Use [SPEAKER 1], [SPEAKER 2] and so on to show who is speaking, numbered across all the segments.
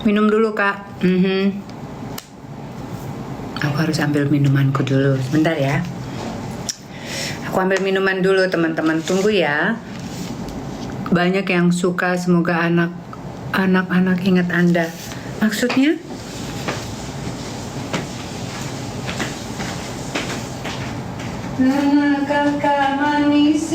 [SPEAKER 1] Minum dulu kak. Aku harus ambil minumanku dulu. Sebentar ya. Aku ambil minuman dulu teman-teman. Tunggu ya. Banyak yang suka, semoga anak-anak ingat Anda. Maksudnya? Kakak manis.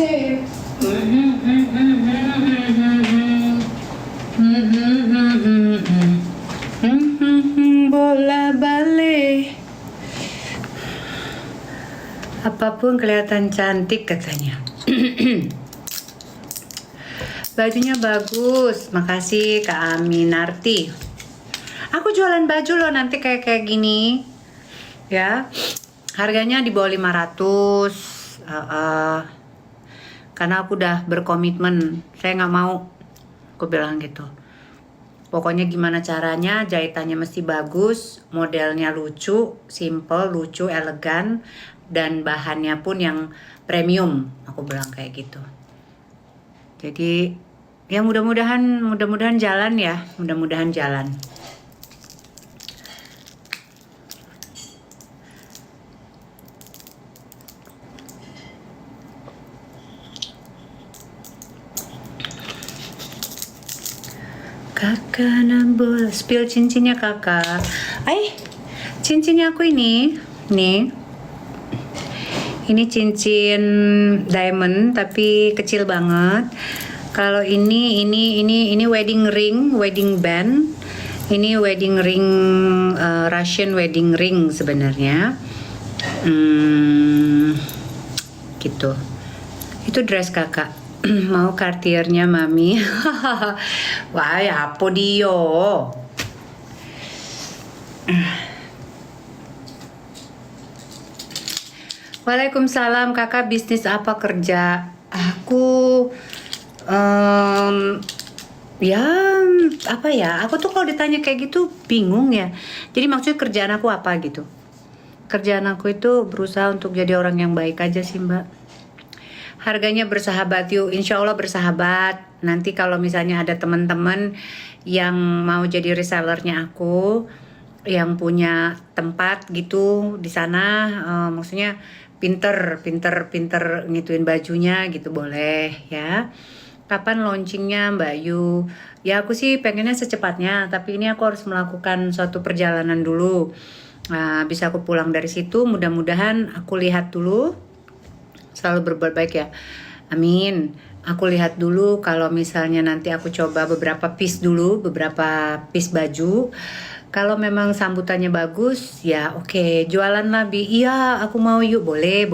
[SPEAKER 1] Bola balik. Apapun kelihatan cantik katanya. Bajunya bagus. Makasih Kak Aminarti. Aku jualan baju loh nanti kayak gini. Ya. Harganya di bawah 500. Karena aku udah berkomitmen. Saya nggak mau. Aku bilang gitu. Pokoknya gimana caranya, jahitannya mesti bagus, modelnya lucu, simple, lucu, elegan, dan bahannya pun yang premium. Aku bilang kayak gitu. Jadi ya mudah-mudahan jalan ya, mudah-mudahan jalan. Kakak nambol, spill cincinnya kakak. Cincinnya aku ini, nih. Ini cincin diamond tapi kecil banget. Kalau ini wedding ring, wedding band. Ini wedding ring, Russian wedding ring sebenarnya. Gitu. Itu dress kakak. Mau Cartier-nya mami. Wah, ya apa dia? Waalaikumsalam kakak, bisnis apa kerja? Aku ya apa ya? Aku tuh kalau ditanya kayak gitu bingung ya. Jadi maksudnya kerjaan aku apa gitu? Kerjaan aku itu berusaha untuk jadi orang yang baik aja sih mbak. Harganya bersahabat yuk, insya Allah bersahabat. Nanti kalau misalnya ada teman-teman yang mau jadi resellernya aku, yang punya tempat gitu di sana, maksudnya pinter ngituin bajunya gitu boleh ya. Kapan launchingnya Mbak Yu? Ya aku sih pengennya secepatnya, tapi ini aku harus melakukan suatu perjalanan dulu. Bisa aku pulang dari situ, mudah-mudahan aku lihat dulu. Selalu berbuat baik ya, amin. Aku lihat dulu kalau misalnya nanti aku coba beberapa piece baju. Kalau memang sambutannya bagus ya oke, jualan lah Bi. Iya aku mau yuk, boleh.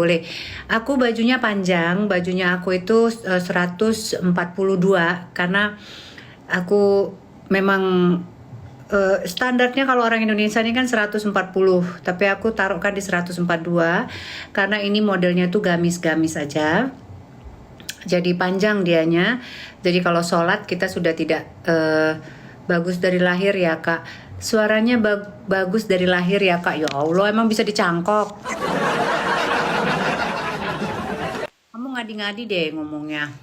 [SPEAKER 1] Aku bajunya panjang, bajunya aku itu 142 karena aku memang standarnya kalau orang Indonesia ini kan 140, tapi aku taruhkan di 142 karena ini modelnya tuh gamis-gamis aja. Jadi panjang dianya. Jadi kalau sholat kita sudah tidak bagus dari lahir ya kak. Suaranya bagus dari lahir ya kak. Ya Allah emang bisa dicangkok. Kamu ngadi-ngadi deh ngomongnya.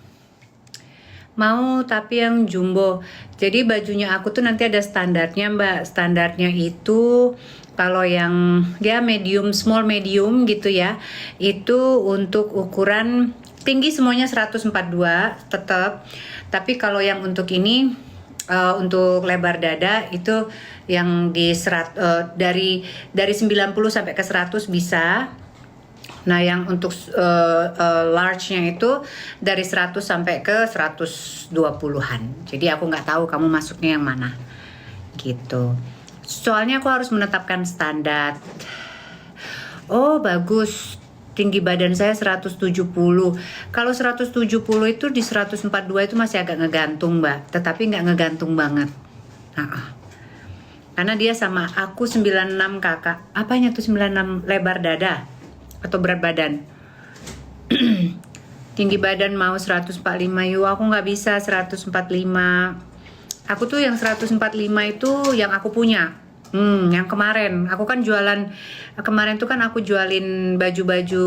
[SPEAKER 1] Mau tapi yang jumbo. Jadi bajunya aku tuh nanti ada standarnya mbak. Standarnya itu kalau yang ya medium, small medium gitu ya, itu untuk ukuran tinggi semuanya 142 tetap. Tapi kalau yang untuk ini untuk lebar dada itu yang dari 90 sampai ke 100 bisa. Nah yang untuk large-nya itu dari 100 sampai ke 120-an. Jadi aku nggak tahu kamu masuknya yang mana gitu. Soalnya aku harus menetapkan standar. Oh bagus, tinggi badan saya 170. Kalau 170 itu di 142 itu masih agak ngegantung mbak, tetapi nggak ngegantung banget. Karena dia sama aku 96 kakak. Apanya tuh 96? Lebar dada atau berat badan? Tinggi badan mau 145 yuk, aku nggak bisa 145. Aku tuh yang 145 itu yang aku punya. Yang kemarin aku kan jualan, kemarin tuh kan aku jualin baju-baju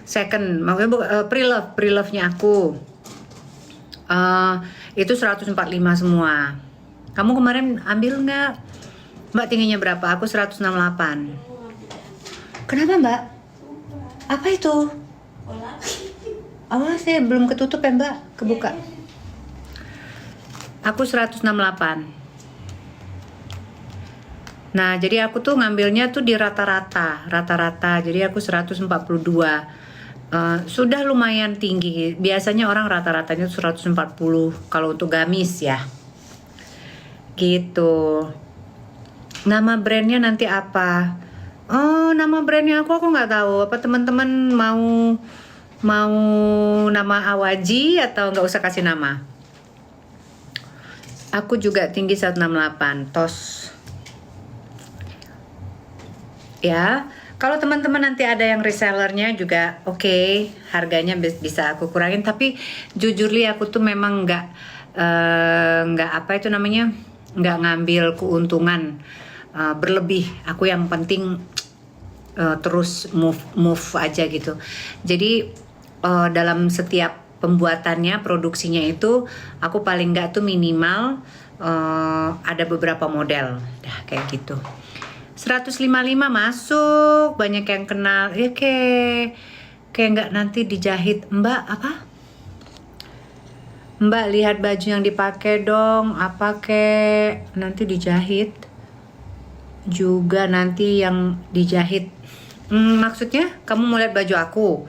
[SPEAKER 1] second, maksudnya pre-love-nya aku. Itu 145 semua. Kamu kemarin ambil nggak? Mbak tingginya berapa? Aku 168. Kenapa Mbak? Apa itu? Awas saya belum ketutup ya Mbak, kebuka. Aku 168. Nah, jadi aku tuh ngambilnya tuh di rata-rata. Jadi aku 142. Sudah lumayan tinggi. Biasanya orang rata-ratanya 140 kalau untuk gamis ya. Gitu. Nama brandnya nanti apa? Oh, nama brandnya aku nggak tahu. Apa teman-teman mau nama Awaji atau nggak usah kasih nama? Aku juga tinggi 168. Tos. Ya, kalau teman-teman nanti ada yang resellernya juga oke, harganya bisa aku kurangin. Tapi jujur li aku tuh memang nggak apa itu namanya, nggak ngambil keuntungan berlebih. Aku yang penting terus move aja gitu. Jadi dalam setiap pembuatannya, produksinya itu aku paling nggak tuh minimal ada beberapa model, dah kayak gitu. 155 masuk, banyak yang kenal. Ya kayak nggak nanti dijahit. Mbak apa? Mbak lihat baju yang dipakai dong, apa kek nanti dijahit juga, nanti yang dijahit. Maksudnya kamu mau lihat baju aku,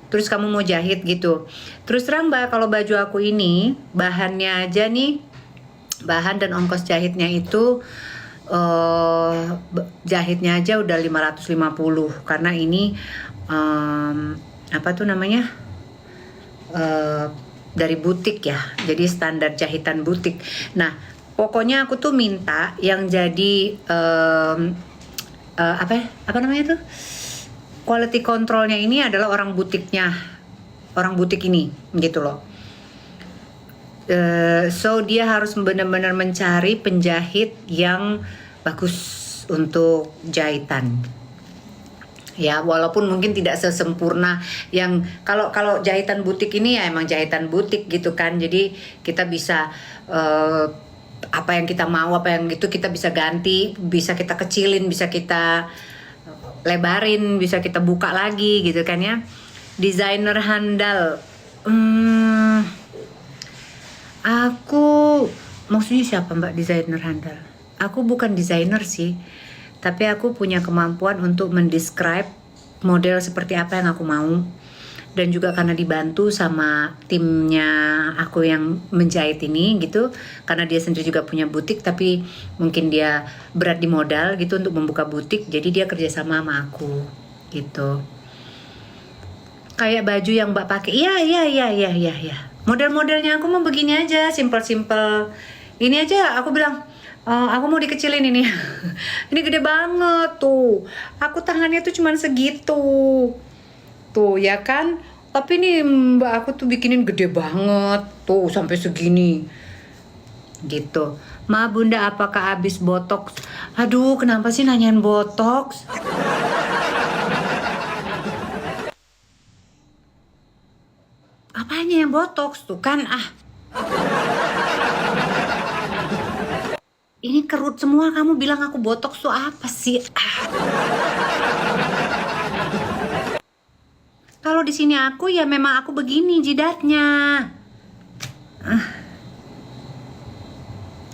[SPEAKER 1] terus kamu mau jahit gitu. Terus terang Mbak, kalau baju aku ini bahannya aja nih, bahan dan ongkos jahitnya itu jahitnya aja udah 550 karena ini apa tuh namanya dari butik ya, jadi standar jahitan butik. Nah pokoknya aku tuh minta yang jadi apa namanya tuh, quality controlnya ini adalah orang butiknya, orang butik ini gitu loh. So dia harus benar-benar mencari penjahit yang bagus untuk jahitan. Ya, walaupun mungkin tidak sesempurna yang kalau jahitan butik ini ya emang jahitan butik gitu kan. Jadi kita bisa apa yang kita mau, apa yang itu kita bisa ganti, bisa kita kecilin, bisa kita lebarin, bisa kita buka lagi gitu kan ya. Desainer handal. Aku maksudnya siapa Mbak desainer handal? Aku bukan desainer sih, tapi aku punya kemampuan untuk mendescribe model seperti apa yang aku mau. Dan juga karena dibantu sama timnya aku yang menjahit ini gitu, karena dia sendiri juga punya butik tapi mungkin dia berat di modal gitu untuk membuka butik, jadi dia kerjasama sama aku gitu. Kayak baju yang Mbak pakai, iya. Model-modelnya aku mau begini aja, simple. Ini aja aku bilang, aku mau dikecilin ini. Ini gede banget tuh. Aku tangannya tuh cuman segitu. Tuh ya kan. Tapi nih Mbak aku tuh bikinin gede banget. Tuh sampai segini. Gitu. Ma Bunda apakah habis botox? Aduh kenapa sih nanyain botox? Apanya yang botox tuh kan ini kerut semua, kamu bilang aku botox tuh apa sih? Kalau di sini aku ya memang aku begini jidatnya.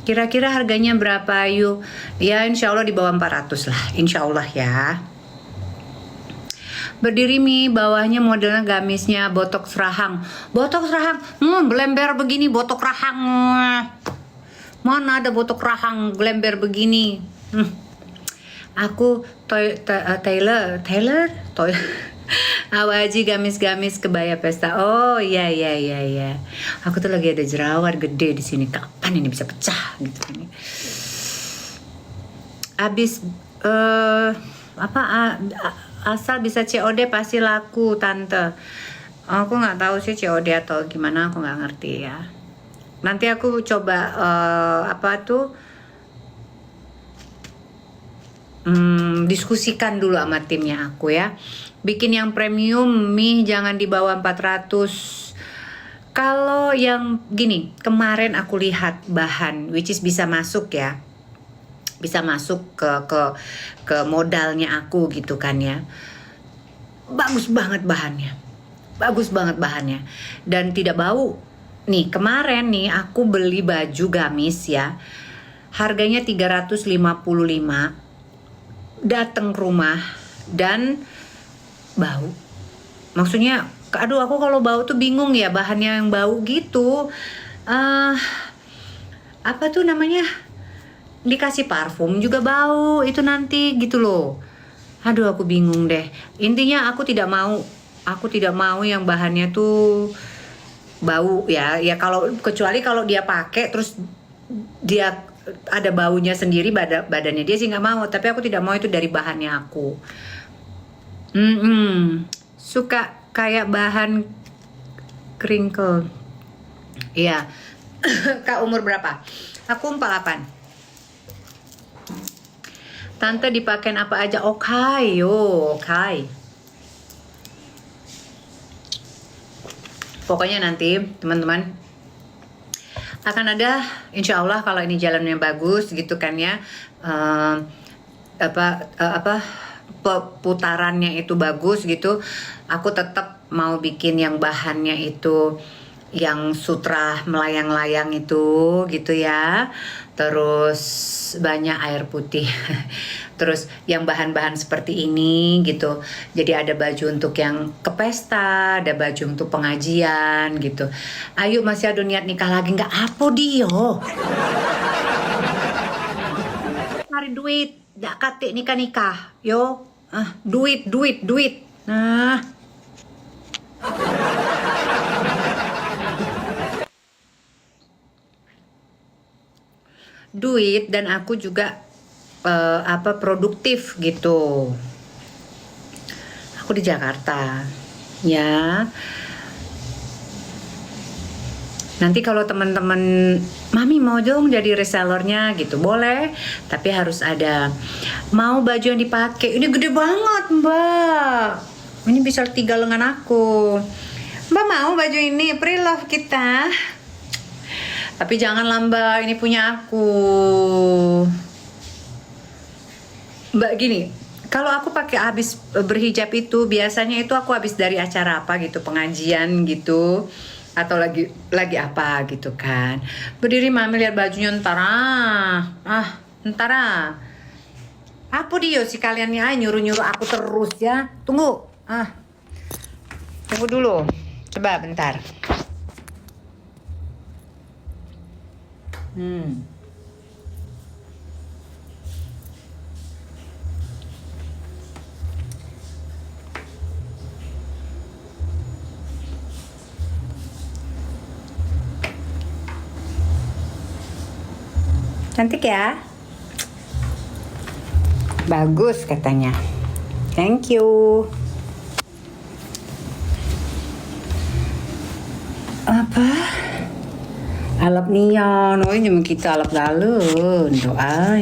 [SPEAKER 1] Kira-kira harganya berapa yuk? Ya insya Allah di bawah 400 lah, insya Allah ya. Berdiri Mi, bawahnya modelnya gamisnya botox rahang. Botox rahang, belember begini botox rahang. Mana ada botok rahang glember begini. Aku Taylor Awaji gamis-gamis kebaya pesta. Oh iya. Aku tuh lagi ada jerawat gede di sini. Kapan ini bisa pecah gitu ini. Abis asal bisa COD pasti laku tante. Aku nggak tahu sih COD atau gimana, aku nggak ngerti ya. Nanti aku coba diskusikan dulu sama timnya aku ya. Bikin yang premium mie jangan di bawah 400. Kalau yang gini, kemarin aku lihat bahan which is bisa masuk ya. Bisa masuk ke modalnya aku gitu kan ya. Bagus banget bahannya. Bagus banget bahannya dan tidak bau. Nih, kemarin nih aku beli baju gamis ya. Harganya 355. Datang ke rumah dan bau. Maksudnya, aduh aku kalau bau tuh bingung ya, bahannya yang bau gitu. Apa tuh namanya? Dikasih parfum juga bau itu nanti gitu loh. Aduh aku bingung deh. Intinya aku tidak mau yang bahannya tuh bau ya. Ya kalau kecuali kalau dia pakai terus dia ada baunya sendiri badannya dia sih nggak mau. Tapi aku tidak mau itu dari bahannya aku. Suka kayak bahan crinkle. Iya. Kak umur berapa? Aku 48. Tante dipakein apa aja? Oke. Pokoknya nanti teman-teman akan ada, insya Allah kalau ini jalannya bagus gitu kan ya, putarannya itu bagus gitu. Aku tetap mau bikin yang bahannya itu yang sutra melayang-layang itu gitu ya. Terus banyak air putih. Terus yang bahan-bahan seperti ini gitu. Jadi ada baju untuk yang ke pesta, ada baju untuk pengajian gitu. Ayo masih ada niat nikah lagi nggak? Apa Dio? Cari duit, nggak kate nikah-nikah. Yo, duit. Nah. Duit dan aku juga produktif gitu. Aku di Jakarta ya. Nanti kalau teman-teman mami mau dong jadi resellernya gitu boleh, tapi harus ada mau baju yang dipakai. Ini gede banget mbak, ini bisa 3 lengan aku. Mbak mau baju ini pre-love kita? Tapi janganlah mbak, ini punya aku. Mbak gini, kalau aku pakai habis berhijab itu biasanya itu aku habis dari acara apa gitu, pengajian gitu, atau lagi apa gitu kan. Berdiri mami lihat bajunya ntar apa dia si kalian ya nyuruh aku terus ya. Tunggu dulu, coba bentar. Cantik ya? Bagus katanya. Thank you. Apa? Alap nian, ini kita alap dalun, doa.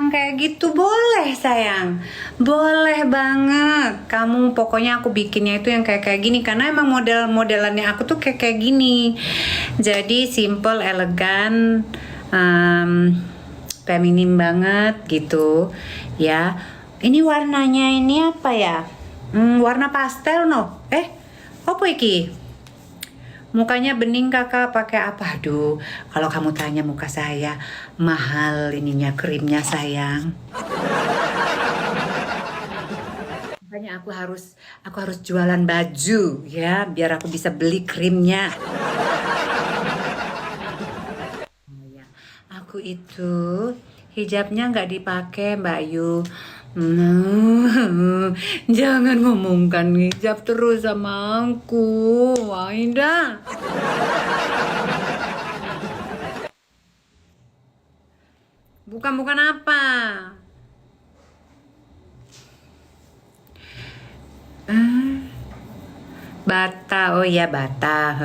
[SPEAKER 1] Kayak gitu boleh sayang, boleh banget. Kamu pokoknya aku bikinnya itu yang kayak gini karena emang modelannya aku tuh kayak gini. Jadi simple, elegan, feminim banget gitu ya. Ini warnanya ini apa ya? Warna pastel no. Apa iki? Mukanya bening kakak pakai apa? Aduh, kalau kamu tanya muka saya mahal ininya krimnya sayang. Makanya aku harus jualan baju ya biar aku bisa beli krimnya. Aku itu hijabnya nggak dipakai Mbak Yu. Jangan ngomongkan hijab terus sama aku, Waida. Bukan apa? Bata. Oh iya bata.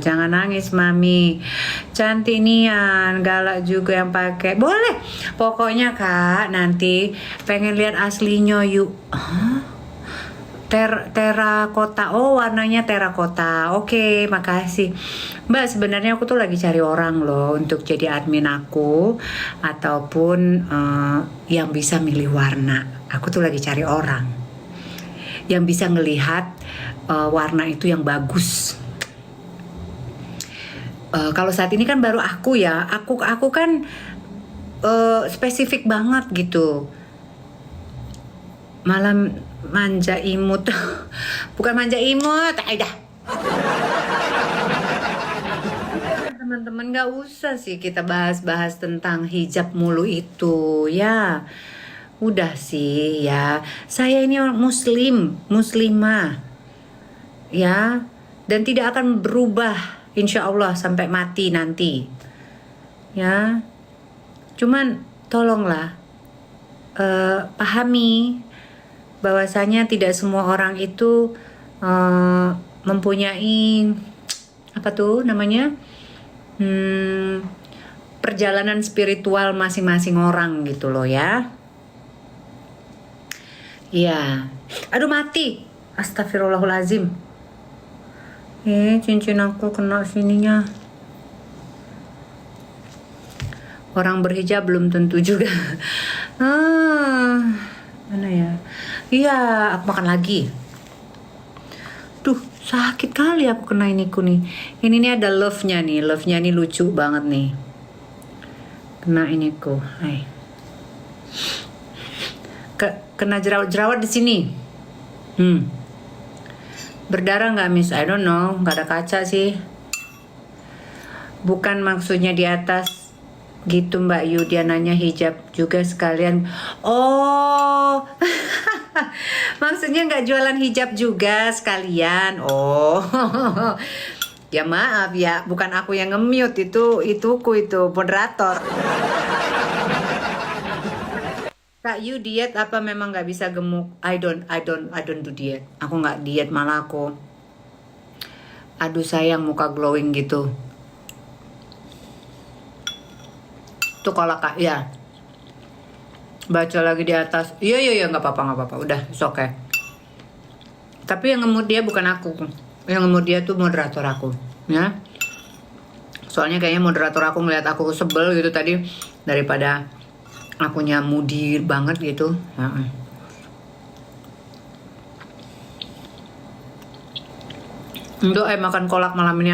[SPEAKER 1] Jangan nangis mami. Cantik nian, galak juga yang pakai. Boleh. Pokoknya kak nanti pengen lihat aslinya yuk. Hah? Terakota. Oh warnanya terakota. Oke makasih Mbak. Sebenarnya aku tuh lagi cari orang loh untuk jadi admin aku, ataupun yang bisa milih warna. Aku tuh lagi cari orang yang bisa ngelihat warna itu yang bagus. Kalau saat ini kan baru aku ya, aku kan spesifik banget gitu. Malam manja imut, bukan manja imut, dah. Teman-teman gak usah sih kita bahas-bahas tentang hijab mulu itu ya. Udah sih ya, saya ini orang muslimah ya, dan tidak akan berubah insya Allah sampai mati nanti ya. Cuman tolonglah pahami bahwasanya tidak semua orang itu mempunyai apa tuh namanya perjalanan spiritual masing-masing orang gitu loh ya. Iya. Aduh mati. Astagfirullahalazim. Cincin aku kena sininya. Orang berhijab belum tentu juga. Mana ya? Iya, aku makan lagi. Duh, sakit kali aku kena iniku nih. Ini nih ada love-nya nih. Love-nya nih lucu banget nih. Kena iniku. Hai. Kena jerawat di sini. Berdarah nggak miss? I don't know, nggak ada kaca sih. Bukan maksudnya di atas gitu Mbak Yu, dia nanya hijab juga sekalian. Oh maksudnya nggak jualan hijab juga sekalian. Oh ya maaf ya, bukan aku yang nge-mute, itu moderator. Kak Yu diet apa memang nggak bisa gemuk? I don't do diet. Aku nggak diet, malah aku aduh sayang muka glowing gitu. Tuh kalau kak ya baca lagi di atas. Iya nggak apa-apa udah it's okay. Tapi yang ngemut dia bukan aku, yang ngemut dia tuh moderator aku ya. Soalnya kayaknya moderator aku ngeliat aku sebel gitu tadi daripada akunya moody banget gitu. Untuk makan kolak malam ini.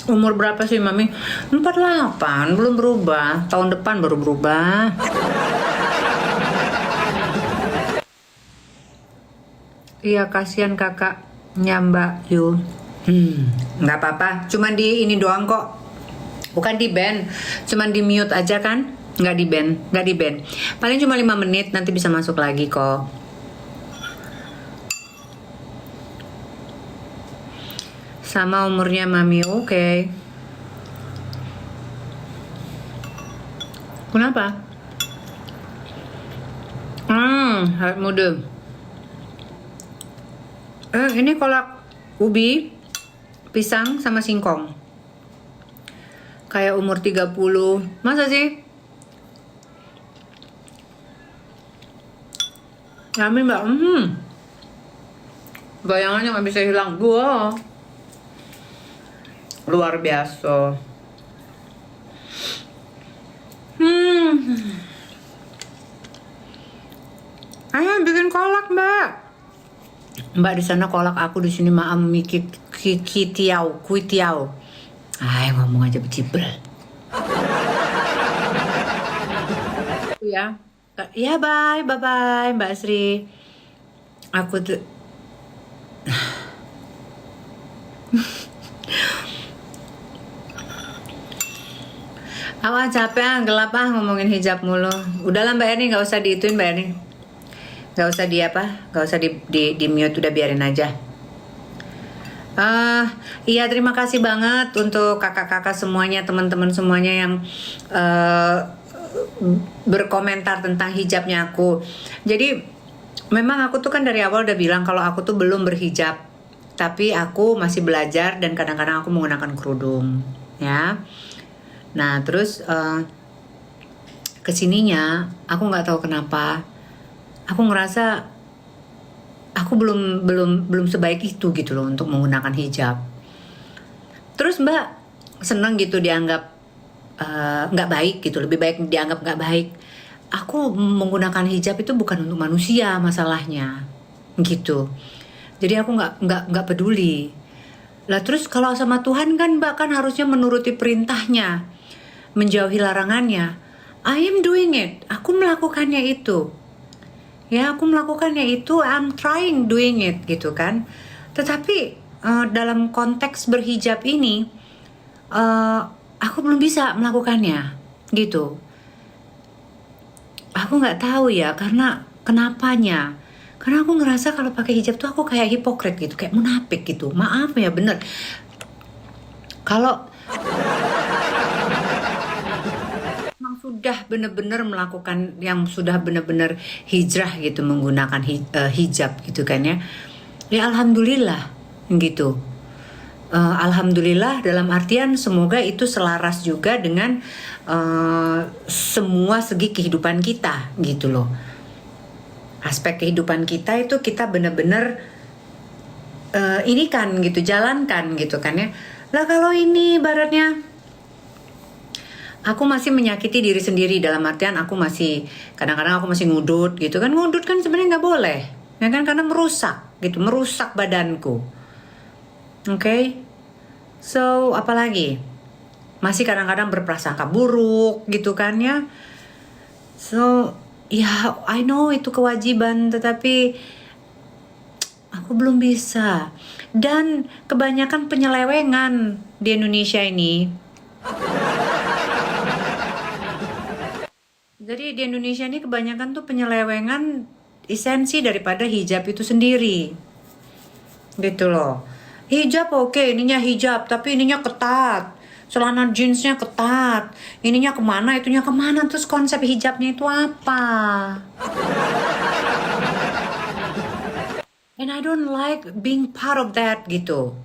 [SPEAKER 1] Umur berapa sih mami? 48, belum berubah. Tahun depan baru berubah. Iya kasihan kakaknya Mbak Yu. Nggak apa-apa, cuman di ini doang kok. Bukan di ban, cuman di mute aja kan? Nggak di ban. Paling cuma 5 menit, nanti bisa masuk lagi kok. Sama umurnya mami, oke. Kenapa? Awet muda. Ini kolak ubi, pisang sama singkong. Kayak umur 30. Masa sih? Kami mbak, bayangannya gak bisa hilang. Wow, luar biasa. Ayo bikin kolak mbak. Mbak di sana kolak, aku di sini maam mikir kuitiau. Ay ngomong aja becibel. Ya. Ya bye Mbak Sri. Aku tuh awal capek gelap ngomongin hijab mulu. Udahlah Mbak Erni, nggak usah diituin Mbak Erni. Nggak usah di mute, udah biarin aja. Ah, iya terima kasih banget untuk kakak-kakak semuanya, teman-teman semuanya yang eh, berkomentar tentang hijabnya aku. Jadi memang aku tuh kan dari awal udah bilang kalau aku tuh belum berhijab, tapi aku masih belajar dan kadang-kadang aku menggunakan kerudung, ya. Nah terus kesininya aku nggak tahu kenapa, aku ngerasa aku belum sebaik itu gitu loh untuk menggunakan hijab. Terus Mbak seneng gitu dianggap nggak baik gitu, lebih baik dianggap nggak baik. Aku menggunakan hijab itu bukan untuk manusia masalahnya, gitu. Jadi aku nggak peduli. Lah terus kalau sama Tuhan kan Mbak kan harusnya menuruti perintahnya, menjauhi larangannya. I am doing it. Aku melakukannya itu. Ya aku melakukannya itu. I'm trying doing it gitu kan. Tetapi dalam konteks berhijab ini, eh, aku belum bisa melakukannya gitu. Aku nggak tahu ya karena kenapanya. Karena aku ngerasa kalau pakai hijab tuh aku kayak hipokrit gitu, kayak munafik gitu. Maaf ya bener. Kalau memang sudah bener-bener melakukan yang sudah bener-bener hijrah gitu menggunakan hijab gitu kan ya. Ya alhamdulillah gitu. Alhamdulillah dalam artian semoga itu selaras juga dengan semua segi kehidupan kita gitu loh. Aspek kehidupan kita itu kita benar-benar ini kan gitu, jalankan gitu kan ya. Lah kalau ini baratnya aku masih menyakiti diri sendiri dalam artian aku masih kadang-kadang aku masih ngudut gitu kan. Ngudut kan sebenarnya nggak boleh ya kan, karena merusak gitu, merusak badanku. Oke. So, apalagi? Masih kadang-kadang berprasangka buruk gitu kan ya. So, ya I know itu kewajiban tetapi aku belum bisa. Dan kebanyakan penyelewengan di Indonesia ini. Jadi di Indonesia ini kebanyakan tuh penyelewengan esensi daripada hijab itu sendiri. Gitu loh. Hijab oke, ininya hijab, tapi ininya ketat. Celana jeansnya ketat. Ininya kemana, itunya kemana. Terus konsep hijabnya itu apa? And I don't like being part of that gitu.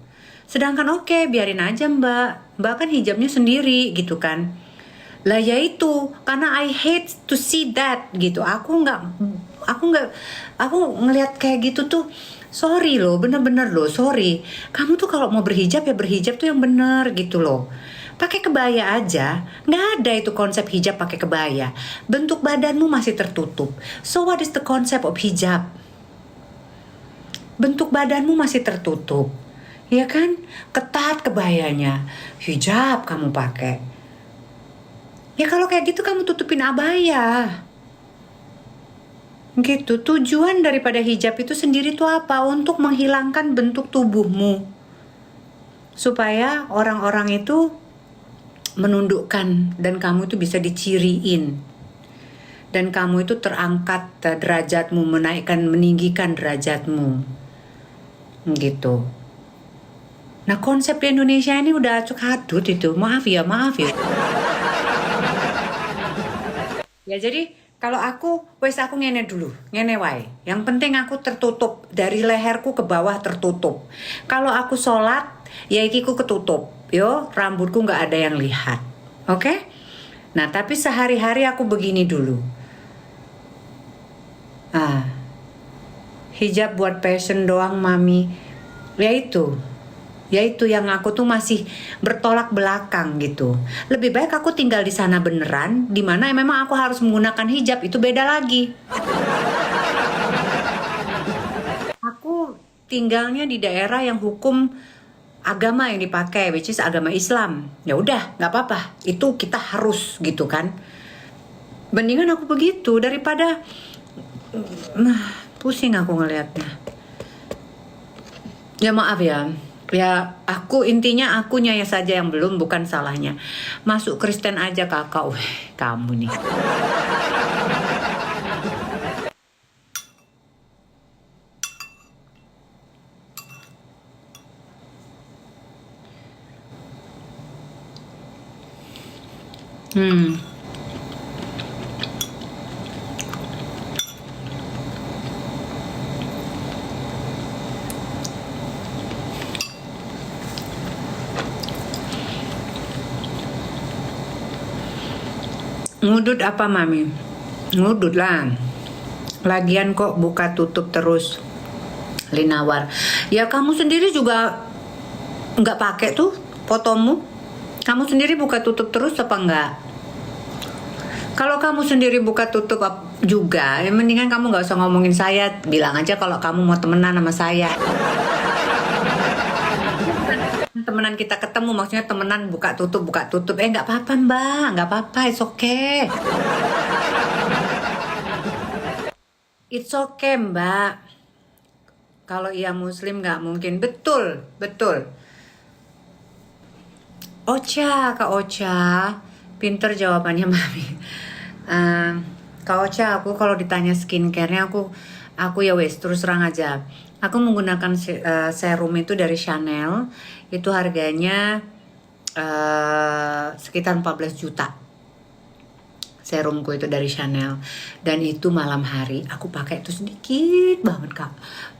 [SPEAKER 1] Sedangkan oke, biarin aja mbak. Mbak kan hijabnya sendiri gitu kan. Lah ya itu, karena I hate to see that gitu. Aku ngelihat kayak gitu tuh. Sorry loh, bener-bener loh, sorry. Kamu tuh kalau mau berhijab ya berhijab tuh yang bener gitu loh. Pakai kebaya aja, nggak ada itu konsep hijab pakai kebaya. Bentuk badanmu masih tertutup. So what is the concept of hijab? Bentuk badanmu masih tertutup, ya kan? Ketat kebayanya, hijab kamu pakai. Ya kalau kayak gitu kamu tutupin abaya. Gitu, tujuan daripada hijab itu sendiri tuh apa? Untuk menghilangkan bentuk tubuhmu. Supaya orang-orang itu menundukkan dan kamu itu bisa diciriin. Dan kamu itu terangkat derajatmu, menaikkan, meninggikan derajatmu. Gitu. Nah konsep di Indonesia ini udah acuk hadut itu. Maaf ya. Ya jadi kalau aku ngene dulu, ngene wae. Yang penting aku tertutup dari leherku ke bawah tertutup. Kalau aku sholat, ya ikiku ketutup. Yo, rambutku nggak ada yang lihat. Oke? Nah tapi sehari-hari aku begini dulu. Hijab buat passion doang mami. Yaitu yang aku tuh masih bertolak belakang gitu. Lebih baik aku tinggal di sana beneran, dimana memang aku harus menggunakan hijab, itu beda lagi. Aku tinggalnya di daerah yang hukum agama yang dipakai, which is agama Islam. Ya udah, nggak apa-apa. Itu kita harus gitu kan. Mendingan aku begitu daripada pusing aku ngelihatnya. Ya maaf ya. Ya aku intinya akunya ya saja yang belum, bukan salahnya. Masuk Kristen aja kakak. Kamu nih. Hmm. Ngudut apa mami? Ngudut lah. Lagian kok buka tutup terus. Linawar. Ya kamu sendiri juga nggak pakai tuh fotomu. Kamu sendiri buka tutup terus apa enggak? Kalau kamu sendiri buka tutup juga, ya mendingan kamu nggak usah ngomongin saya. Bilang aja kalau kamu mau temenan sama saya. Temenan kita ketemu, maksudnya temenan buka tutup. Nggak apa-apa mbak, nggak apa-apa, it's okay mbak. Kalau ia muslim nggak mungkin. Betul, betul. Ocha, Kak Ocha, pinter jawabannya mami. Kak Ocha, aku kalau ditanya skincare-nya aku ya wes terus terang aja. Aku menggunakan serum itu dari Chanel, itu harganya sekitar 14 juta. Serumku itu dari Chanel, dan itu malam hari aku pakai itu sedikit banget kak.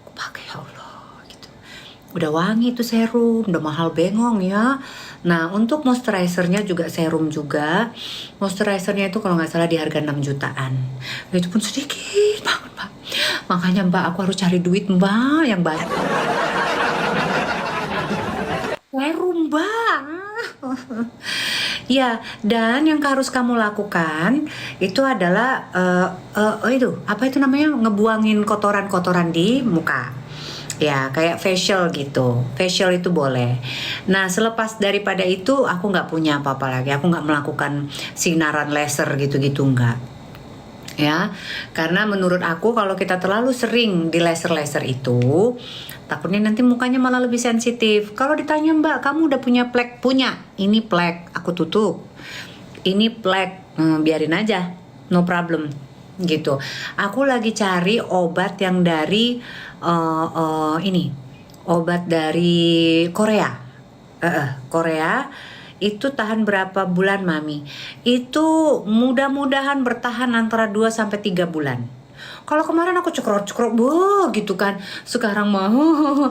[SPEAKER 1] Aku pakai ya Allah gitu. Udah wangi itu serum, udah mahal bengong ya. Nah untuk moisturizernya juga serum juga. Moisturizernya itu kalau nggak salah di harga 6 jutaan. Itu pun sedikit banget mbak. Makanya mbak aku harus cari duit mbak yang banyak. Serum mbak. Ya, dan yang harus kamu lakukan itu adalah itu apa itu namanya, ngebuangin kotoran-kotoran di muka. Ya, kayak facial gitu. Facial itu boleh. Nah, selepas daripada itu aku nggak punya apa-apa lagi. Aku nggak melakukan sinaran laser gitu-gitu nggak. Ya, karena menurut aku kalau kita terlalu sering di laser-laser itu takutnya nanti mukanya malah lebih sensitif. Kalau ditanya mbak, kamu udah punya plek? Punya. Ini plek, aku tutup. Ini plek, biarin aja, no problem gitu. Aku lagi cari obat yang dari ini, obat dari Korea. Korea itu tahan berapa bulan mami? Itu mudah-mudahan bertahan antara 2 sampai 3 bulan. Kalau kemarin aku cekrot-cekrot gitu kan. Sekarang mau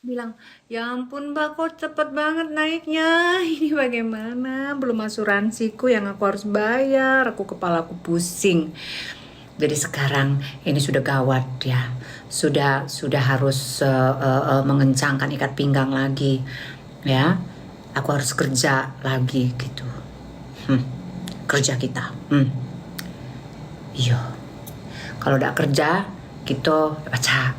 [SPEAKER 1] bilang, ya ampun mbak kok cepet banget naiknya. Ini bagaimana? Belum asuransiku yang aku harus bayar. Kepalaku pusing. Jadi sekarang ini sudah gawat ya. Sudah harus mengencangkan ikat pinggang lagi. Ya. Aku harus kerja lagi gitu. Kerja kita. Iya. Kalau udah kerja, kita baca.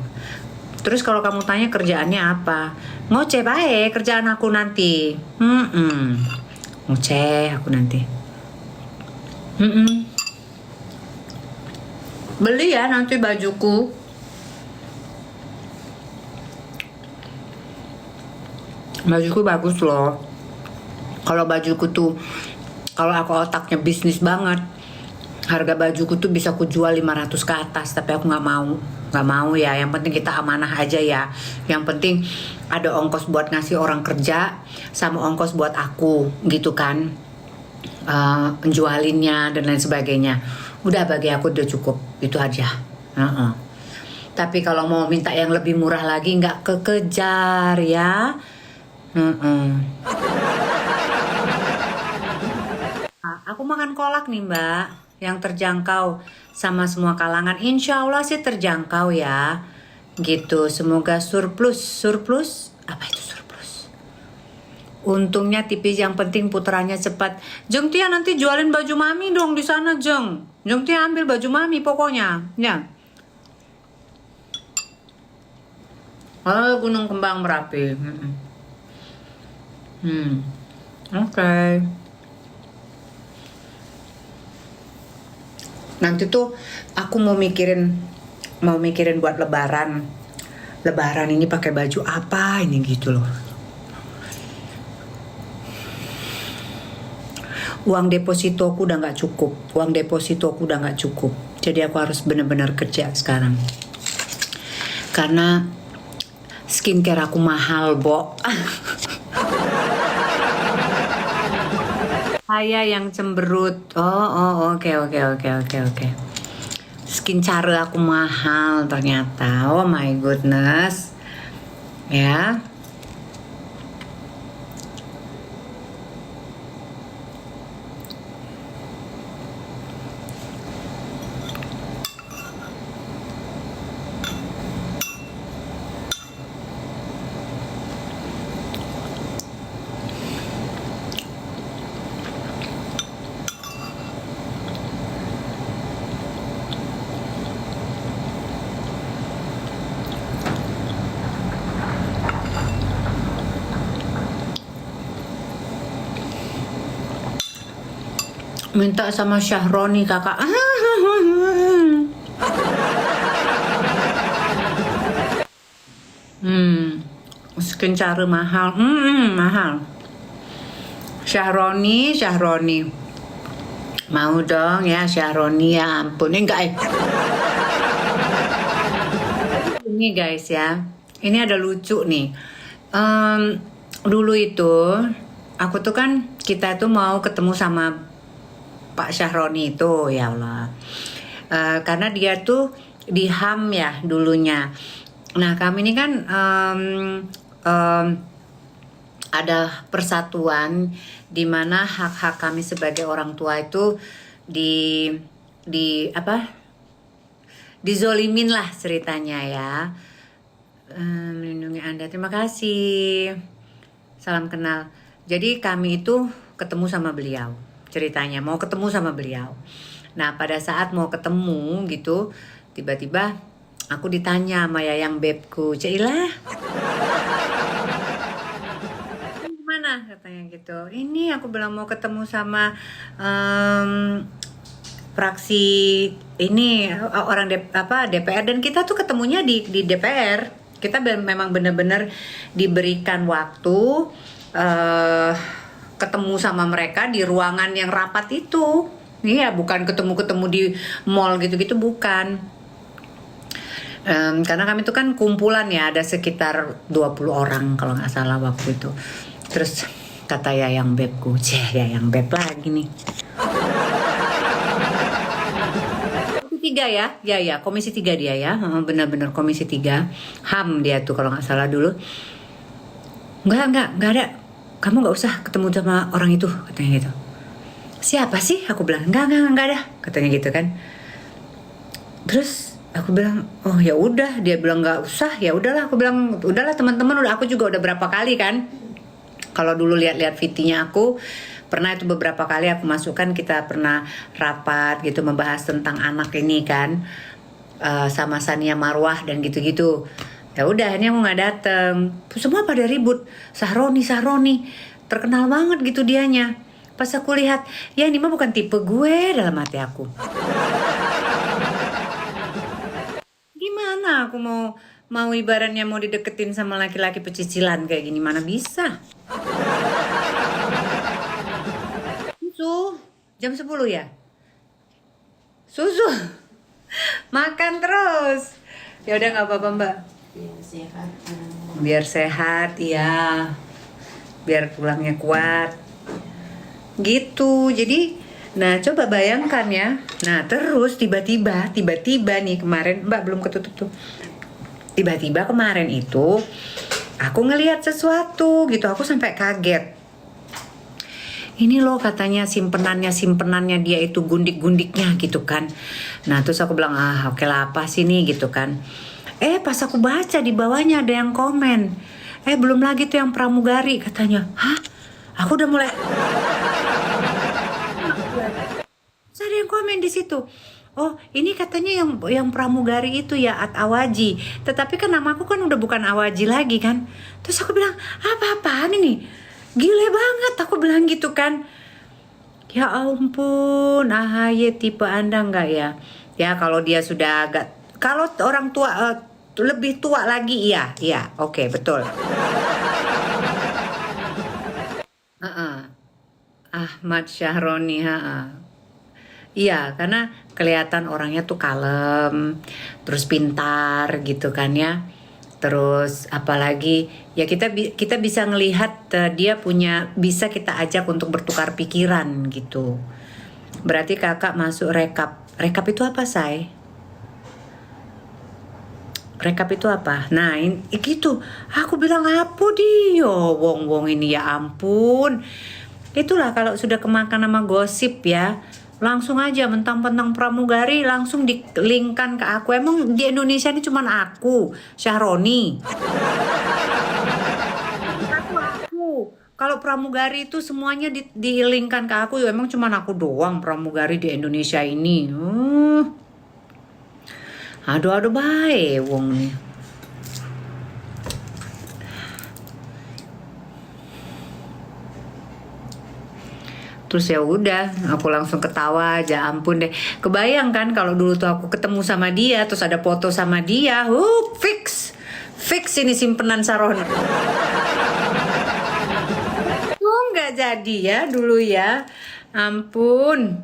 [SPEAKER 1] Terus kalau kamu tanya kerjaannya apa? Ngoceh baik kerjaan aku nanti. Ngoceh aku nanti. Beli ya nanti bajuku. Bajuku bagus loh. Kalau bajuku tuh, kalau aku otaknya bisnis banget, harga bajuku tuh bisa aku jual 500 ke atas. Tapi aku nggak mau ya. Yang penting kita amanah aja ya. Yang penting ada ongkos buat ngasih orang kerja sama ongkos buat aku gitu kan, jualinnya dan lain sebagainya. Udah bagi aku udah cukup itu aja. Tapi kalau mau minta yang lebih murah lagi nggak kekejar ya. Aku makan kolak nih mbak, yang terjangkau sama semua kalangan. Insya Allah sih terjangkau ya, gitu. Semoga surplus. Apa itu surplus? Untungnya tipis, yang penting puterannya cepat. Jeng Tia nanti jualin baju mami dong di sana Jeng. Jeng Tia ambil baju mami pokoknya, ya. Gunung Kembang Merapi. Oke. Nanti tuh aku mau mikirin buat lebaran ini pakai baju apa ini gitu loh. Uang depositoku udah nggak cukup. Jadi aku harus benar-benar kerja sekarang. Karena skincare aku mahal, Bo. Saya yang cemberut. Oh, oh, oke, oke, oke, oke, oke. Skin cara aku mahal ternyata. Oh my goodness. Ya. Minta sama Syahroni kakak. Hmm, skin cara mahal. Mahal. Syahroni, Syahroni. Mau dong ya Syahroni, ya ampun. Ini enggak. Ini guys ya. Ini ada lucu nih. Em, Dulu itu aku tuh kan kita tuh mau ketemu sama Pak Syahroni itu, ya Allah. Karena dia tuh di HAM ya dulunya. Nah kami ini kan em, ada persatuan di mana hak-hak kami sebagai orang tua itu di apa, dizolimin lah ceritanya ya. Melindungi Anda, terima kasih, salam kenal. Jadi kami itu ketemu sama beliau, ceritanya mau ketemu sama beliau. Nah pada saat mau ketemu gitu, tiba-tiba aku ditanya sama Yayang Bebku, Cailah mana katanya gitu. Ini aku bilang mau ketemu sama fraksi ini, orang DPR, dan kita tuh ketemunya di DPR. Kita memang benar-benar diberikan waktu ketemu sama mereka di ruangan yang rapat itu. Iya, bukan ketemu-ketemu di mall gitu-gitu, bukan. Karena kami itu kan kumpulan ya, ada sekitar 20 orang kalau nggak salah waktu itu. Terus kata Yayang Bebku, Yayang Beb lagi nih. Tiga ya, komisi 3 dia ya, benar-benar komisi 3 HAM dia tuh kalau nggak salah dulu. Nggak ada, kamu nggak usah ketemu sama orang itu katanya gitu. Siapa sih, aku bilang nggak ada katanya gitu kan. Terus aku bilang oh ya udah, dia bilang nggak usah, ya udahlah, aku bilang udahlah teman-teman, udah aku juga udah berapa kali kan kalau dulu lihat-lihat VT-nya aku pernah itu beberapa kali aku masukkan, kita pernah rapat gitu membahas tentang anak ini kan, sama Sania Marwah dan gitu-gitu. Ya udah, ini aku nggak dateng, semua pada ribut Syahroni terkenal banget gitu dianya. Pas aku lihat ya ini mah bukan tipe gue, dalam hati aku gimana aku mau ibaratnya mau dideketin sama laki-laki pecicilan kayak gini, mana bisa. Susu jam 10 ya, susu makan terus. Ya udah nggak apa-apa mbak, biar sehat ya, biar tulangnya kuat gitu. Jadi nah coba bayangkan ya, nah terus tiba-tiba nih kemarin mbak belum ketutup tuh, tiba-tiba kemarin itu aku ngelihat sesuatu gitu, aku sampai kaget. Ini loh katanya simpenannya dia itu gundik-gundiknya gitu kan. Nah terus aku bilang oke lah, apa sih nih gitu kan. Pas aku baca di bawahnya ada yang komen, belum lagi tuh yang pramugari katanya. Hah, aku udah mulai ada yang komen di situ. Oh ini katanya yang pramugari itu ya At Awaji, tetapi kan namaku kan udah bukan Awaji lagi kan. Terus aku bilang apa-apaan ini, gile banget aku bilang gitu kan. Ya ampun, AHY tipe Anda nggak ya? Ya kalau dia sudah agak, kalau orang tua lebih tua lagi iya oke, betul. Ahmad Syahroni, iya, karena kelihatan orangnya tuh kalem, terus pintar gitu kan ya. Terus apalagi ya kita bisa ngelihat dia punya bisa kita ajak untuk bertukar pikiran gitu. Berarti kakak masuk rekap. Rekap itu apa, Say? Rekap itu apa? Nah, ini gitu. Aku bilang apa dia? Wong-wong ini ya ampun. Itulah kalau sudah kemakan sama gosip ya. Langsung aja mentang-mentang pramugari langsung dilingkan ke aku. Emang di Indonesia ini cuman aku, Syahroni. Aku. Kalau pramugari itu semuanya dilingkan ke aku. Ya emang cuman aku doang pramugari di Indonesia ini. Aduh baik wong nih. Terus ya udah, aku langsung ketawa aja, ampun deh. Kebayang kan kalau dulu tuh aku ketemu sama dia, terus ada foto sama dia, fix ini simpenan Sarono. Nggak jadi ya dulu ya, ampun.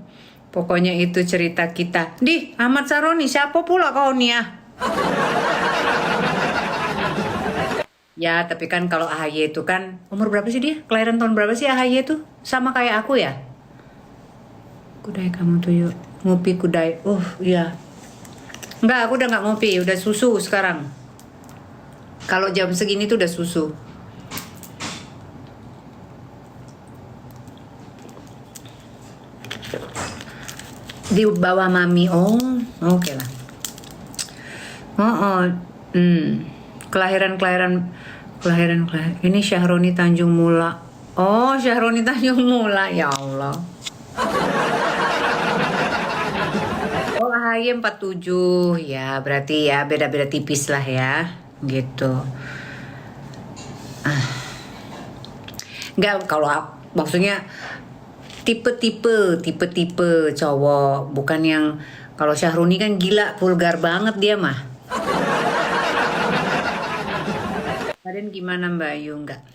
[SPEAKER 1] Pokoknya itu cerita kita. Di Ahmad Saroni, siapa pula kau nih ya? Ya, tapi kan kalau AHY itu kan umur berapa sih dia? Kelahiran tahun berapa sih AHY itu? Sama kayak aku ya? Kudai kamu tuh yuk. Ngopi kudai. Iya. Enggak, aku udah nggak ngopi. Udah susu sekarang. Kalau jam segini tuh udah susu. Di bawah mami. Oke lah. Kelahiran ini Syahroni Tanjung Mula. Syahroni Tanjung Mula, ya Allah. AHY 47 ya, berarti ya beda-beda tipis lah ya, gitu. Enggak, kalau maksudnya tipe-tipe cowok, bukan yang kalau Syahroni kan gila vulgar banget dia mah. Kalian gimana Mbak Ayu? Enggak.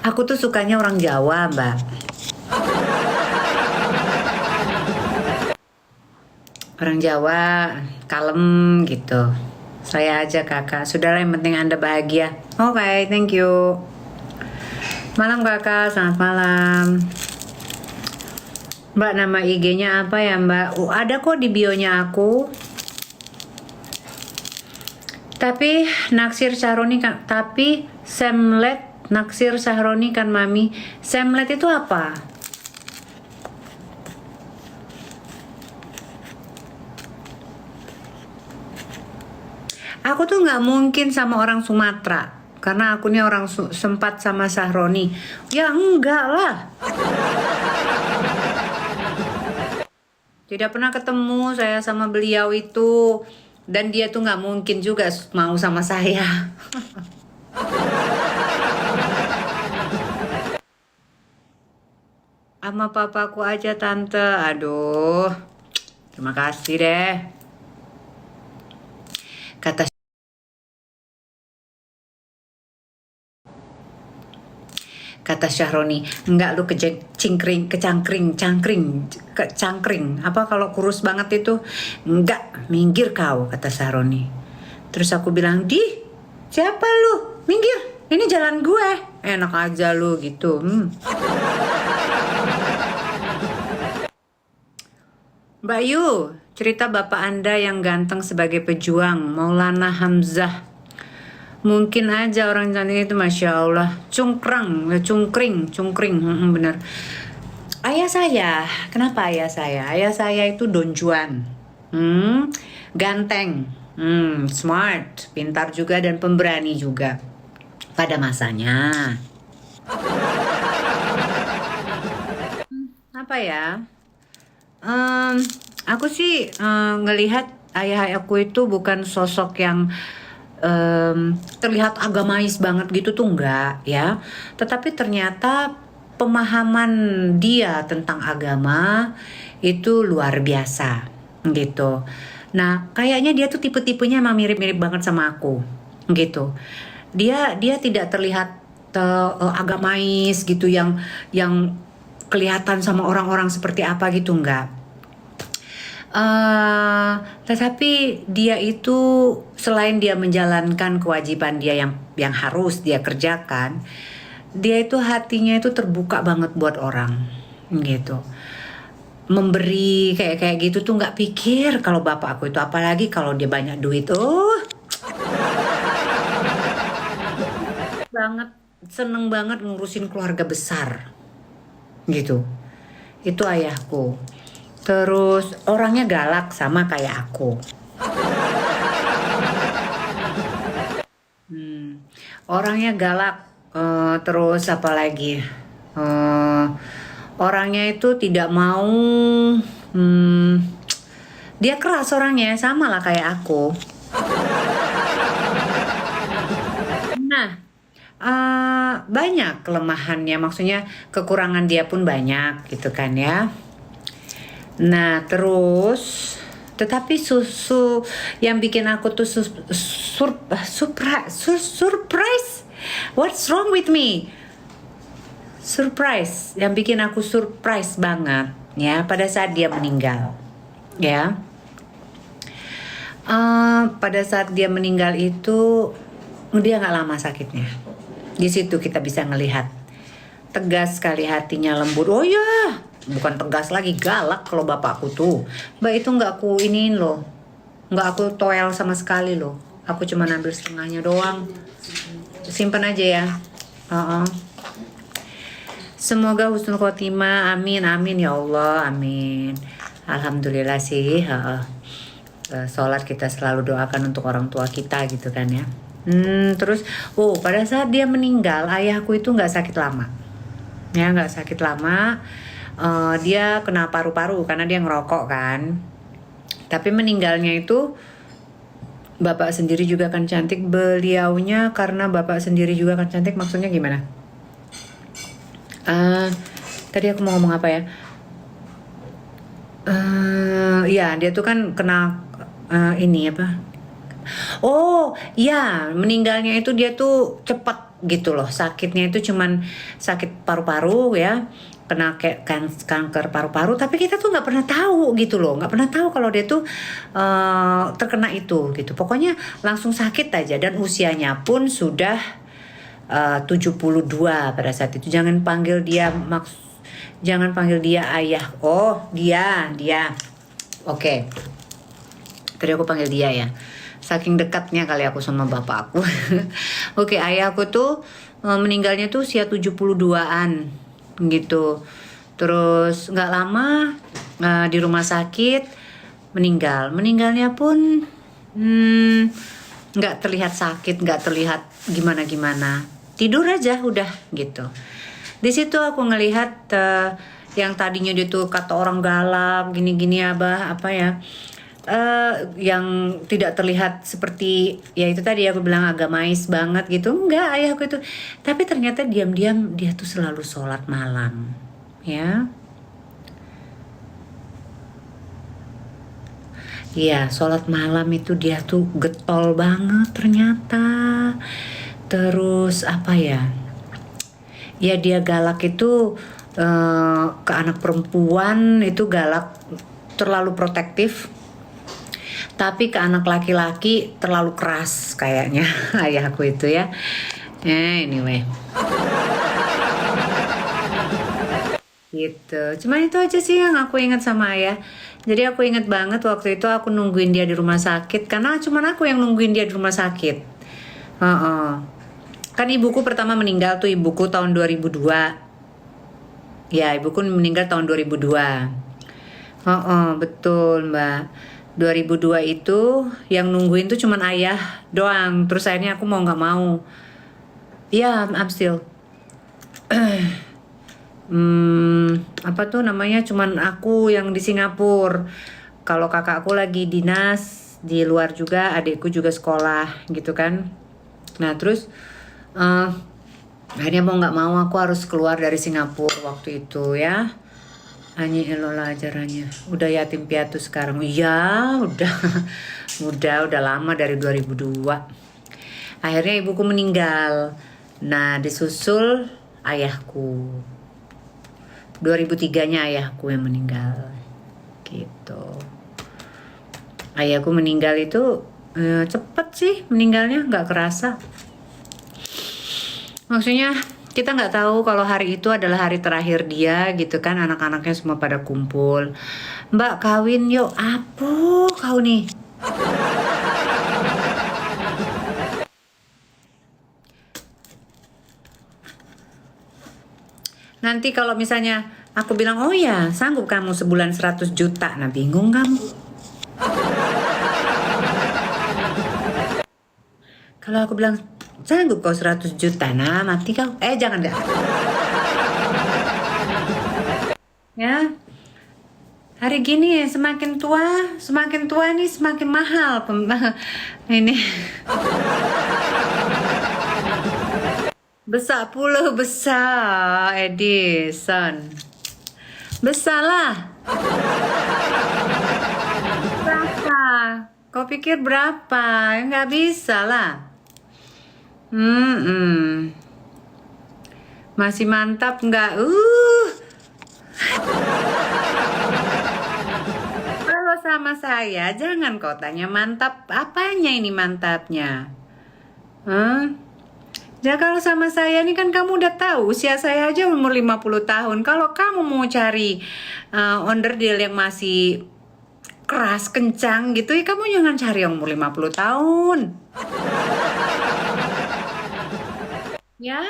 [SPEAKER 1] Aku tuh sukanya orang Jawa, Mbak. Orang Jawa kalem gitu. Saya aja kakak. Sudahlah, yang penting Anda bahagia. Oke, thank you. Malam kakak, selamat malam. Mbak, nama IG-nya apa ya Mbak? Ada kok di bio-nya aku. Tapi naksir Syahroni kan, tapi Semlet naksir Syahroni kan Mami. Semlet itu apa? Aku tuh nggak mungkin sama orang Sumatera, karena aku nih orang sempat sama Syahroni. Ya enggak lah. Tidak pernah ketemu saya sama beliau itu, dan dia tuh nggak mungkin juga mau sama saya. Sama papaku aja tante. Aduh, terima kasih deh. Kata Syahroni, enggak lu kecangkring. Apa kalau kurus banget itu? Enggak, minggir kau, kata Syahroni. Terus aku bilang, siapa lu? Minggir, ini jalan gue. Enak aja lu gitu. Mbak Yu, cerita bapak Anda yang ganteng sebagai pejuang, Maulana Hamzah. Mungkin aja orang cantik itu Masya Allah cungkring, bener. Ayah saya, kenapa ayah saya? Ayah saya itu Don Juan, ganteng, smart, pintar juga dan pemberani juga pada masanya. Apa ya? Aku sih ngelihat ayah aku itu bukan sosok yang terlihat agamais banget gitu tuh enggak ya, tetapi ternyata pemahaman dia tentang agama itu luar biasa gitu. Nah kayaknya dia tuh tipe-tipenya emang mirip-mirip banget sama aku gitu. Dia tidak terlihat agamais gitu yang kelihatan sama orang-orang seperti apa gitu, enggak. Tetapi dia itu selain dia menjalankan kewajiban dia yang harus dia kerjakan, dia itu hatinya itu terbuka banget buat orang gitu. Memberi kayak gitu tuh nggak pikir kalau bapak aku itu, apalagi kalau dia banyak duit. Banget, seneng banget ngurusin keluarga besar gitu. Itu ayahku. Terus orangnya galak sama kayak aku. Orangnya galak. Terus apa lagi? Eh, Orangnya itu tidak mau. hmm, Dia keras orangnya, sama lah kayak aku. Nah, banyak kelemahannya, maksudnya kekurangan dia pun banyak gitu kan ya. Nah, terus tetapi susu yang bikin aku tuh surprise. What's wrong with me? Surprise yang bikin aku surprise banget ya pada saat dia meninggal. Ya. Pada saat dia meninggal itu dia nggak lama sakitnya. Di situ kita bisa ngelihat tegas sekali hatinya, lembut. Oh ya, bukan tegas lagi, galak kalau bapakku tuh. Mbak itu nggak aku iniin loh, nggak aku toel sama sekali loh. Aku cuma ambil setengahnya doang. Simpan aja ya. Semoga husnul khotimah, amin amin ya Allah, amin. Alhamdulillah sih. Sholat kita selalu doakan untuk orang tua kita gitu kan ya. Terus pada saat dia meninggal ayahku itu nggak sakit lama ya, nggak sakit lama. Dia kena paru-paru karena dia ngerokok kan, tapi meninggalnya itu bapak sendiri juga kan cantik beliaunya, karena bapak sendiri juga kan cantik. Maksudnya gimana? Tadi aku mau ngomong apa ya? Ya dia tuh kan kena ini apa? Oh ya, meninggalnya itu dia tuh cepat gitu loh. Sakitnya itu cuman sakit paru-paru ya, kena kayak kanker paru-paru. Tapi kita tuh nggak pernah tahu gitu loh, nggak pernah tahu kalau dia tuh terkena itu gitu. Pokoknya langsung sakit aja, dan usianya pun sudah 72 pada saat itu. Jangan panggil dia ayah. Oh dia. Oke. Tadi aku panggil dia ya. Saking dekatnya kali aku sama bapak aku. Oke, ayahku tuh meninggalnya tuh usia 72-an gitu. Terus nggak lama di rumah sakit meninggal. Meninggalnya pun nggak terlihat sakit, nggak terlihat gimana-gimana. Tidur aja udah gitu. Di situ aku ngelihat yang tadinya dia tuh kata orang galak gini-gini apa ya. Yang tidak terlihat seperti ya itu tadi aku bilang agamais banget gitu, enggak ayahku itu, tapi ternyata diam-diam dia tuh selalu sholat malam ya. Iya, sholat malam itu dia tuh getol banget ternyata. Terus apa ya, ya dia galak itu ke anak perempuan itu galak, terlalu protektif. Tapi ke anak laki-laki terlalu keras kayaknya ayahku itu ya. Anyway. Gitu. Cuman itu aja sih yang aku ingat sama ayah. Jadi aku ingat banget waktu itu aku nungguin dia di rumah sakit, karena cuman aku yang nungguin dia di rumah sakit. Kan ibuku pertama meninggal tuh, ibuku tahun 2002. Ya, ibuku meninggal tahun 2002. Betul, Mbak. 2002 itu yang nungguin tuh cuman ayah doang. Terus akhirnya aku mau nggak mau. Ya, I'm still. Apa tuh namanya? Cuman aku yang di Singapura. Kalau kakakku lagi dinas di luar juga, adikku juga sekolah gitu kan. Nah terus akhirnya mau nggak mau aku harus keluar dari Singapura waktu itu ya. Anyi elola ajarannya. Udah yatim piatu sekarang. Iya, udah lama dari 2002. Akhirnya ibuku meninggal. Nah, disusul ayahku. 2003-nya ayahku yang meninggal. Gitu. Ayahku meninggal itu cepet sih meninggalnya, nggak kerasa. Maksudnya kita nggak tahu kalau hari itu adalah hari terakhir dia gitu kan, anak-anaknya semua pada kumpul. Mbak kawin yuk, apa kau nih? Nanti kalau misalnya aku bilang, oh ya sanggup kamu sebulan 100 juta, nah bingung kamu. Kalau aku bilang, sanggup kau 100 juta, nah mati kau. Jangan dah. Ya, hari gini semakin tua nih semakin mahal ini. Besar puluh besar, Edison. Besar lah. Berapa? Kau pikir berapa? Ya nggak bisa lah. Masih mantap nggak? Kalau sama saya, jangan kau tanya mantap apanya ini mantapnya. Ya kalau sama saya ini kan kamu udah tahu usia saya aja umur 50 tahun. Kalau kamu mau cari onderdil yang masih keras, kencang gitu, ya kamu jangan cari yang umur 50 tahun. Ya,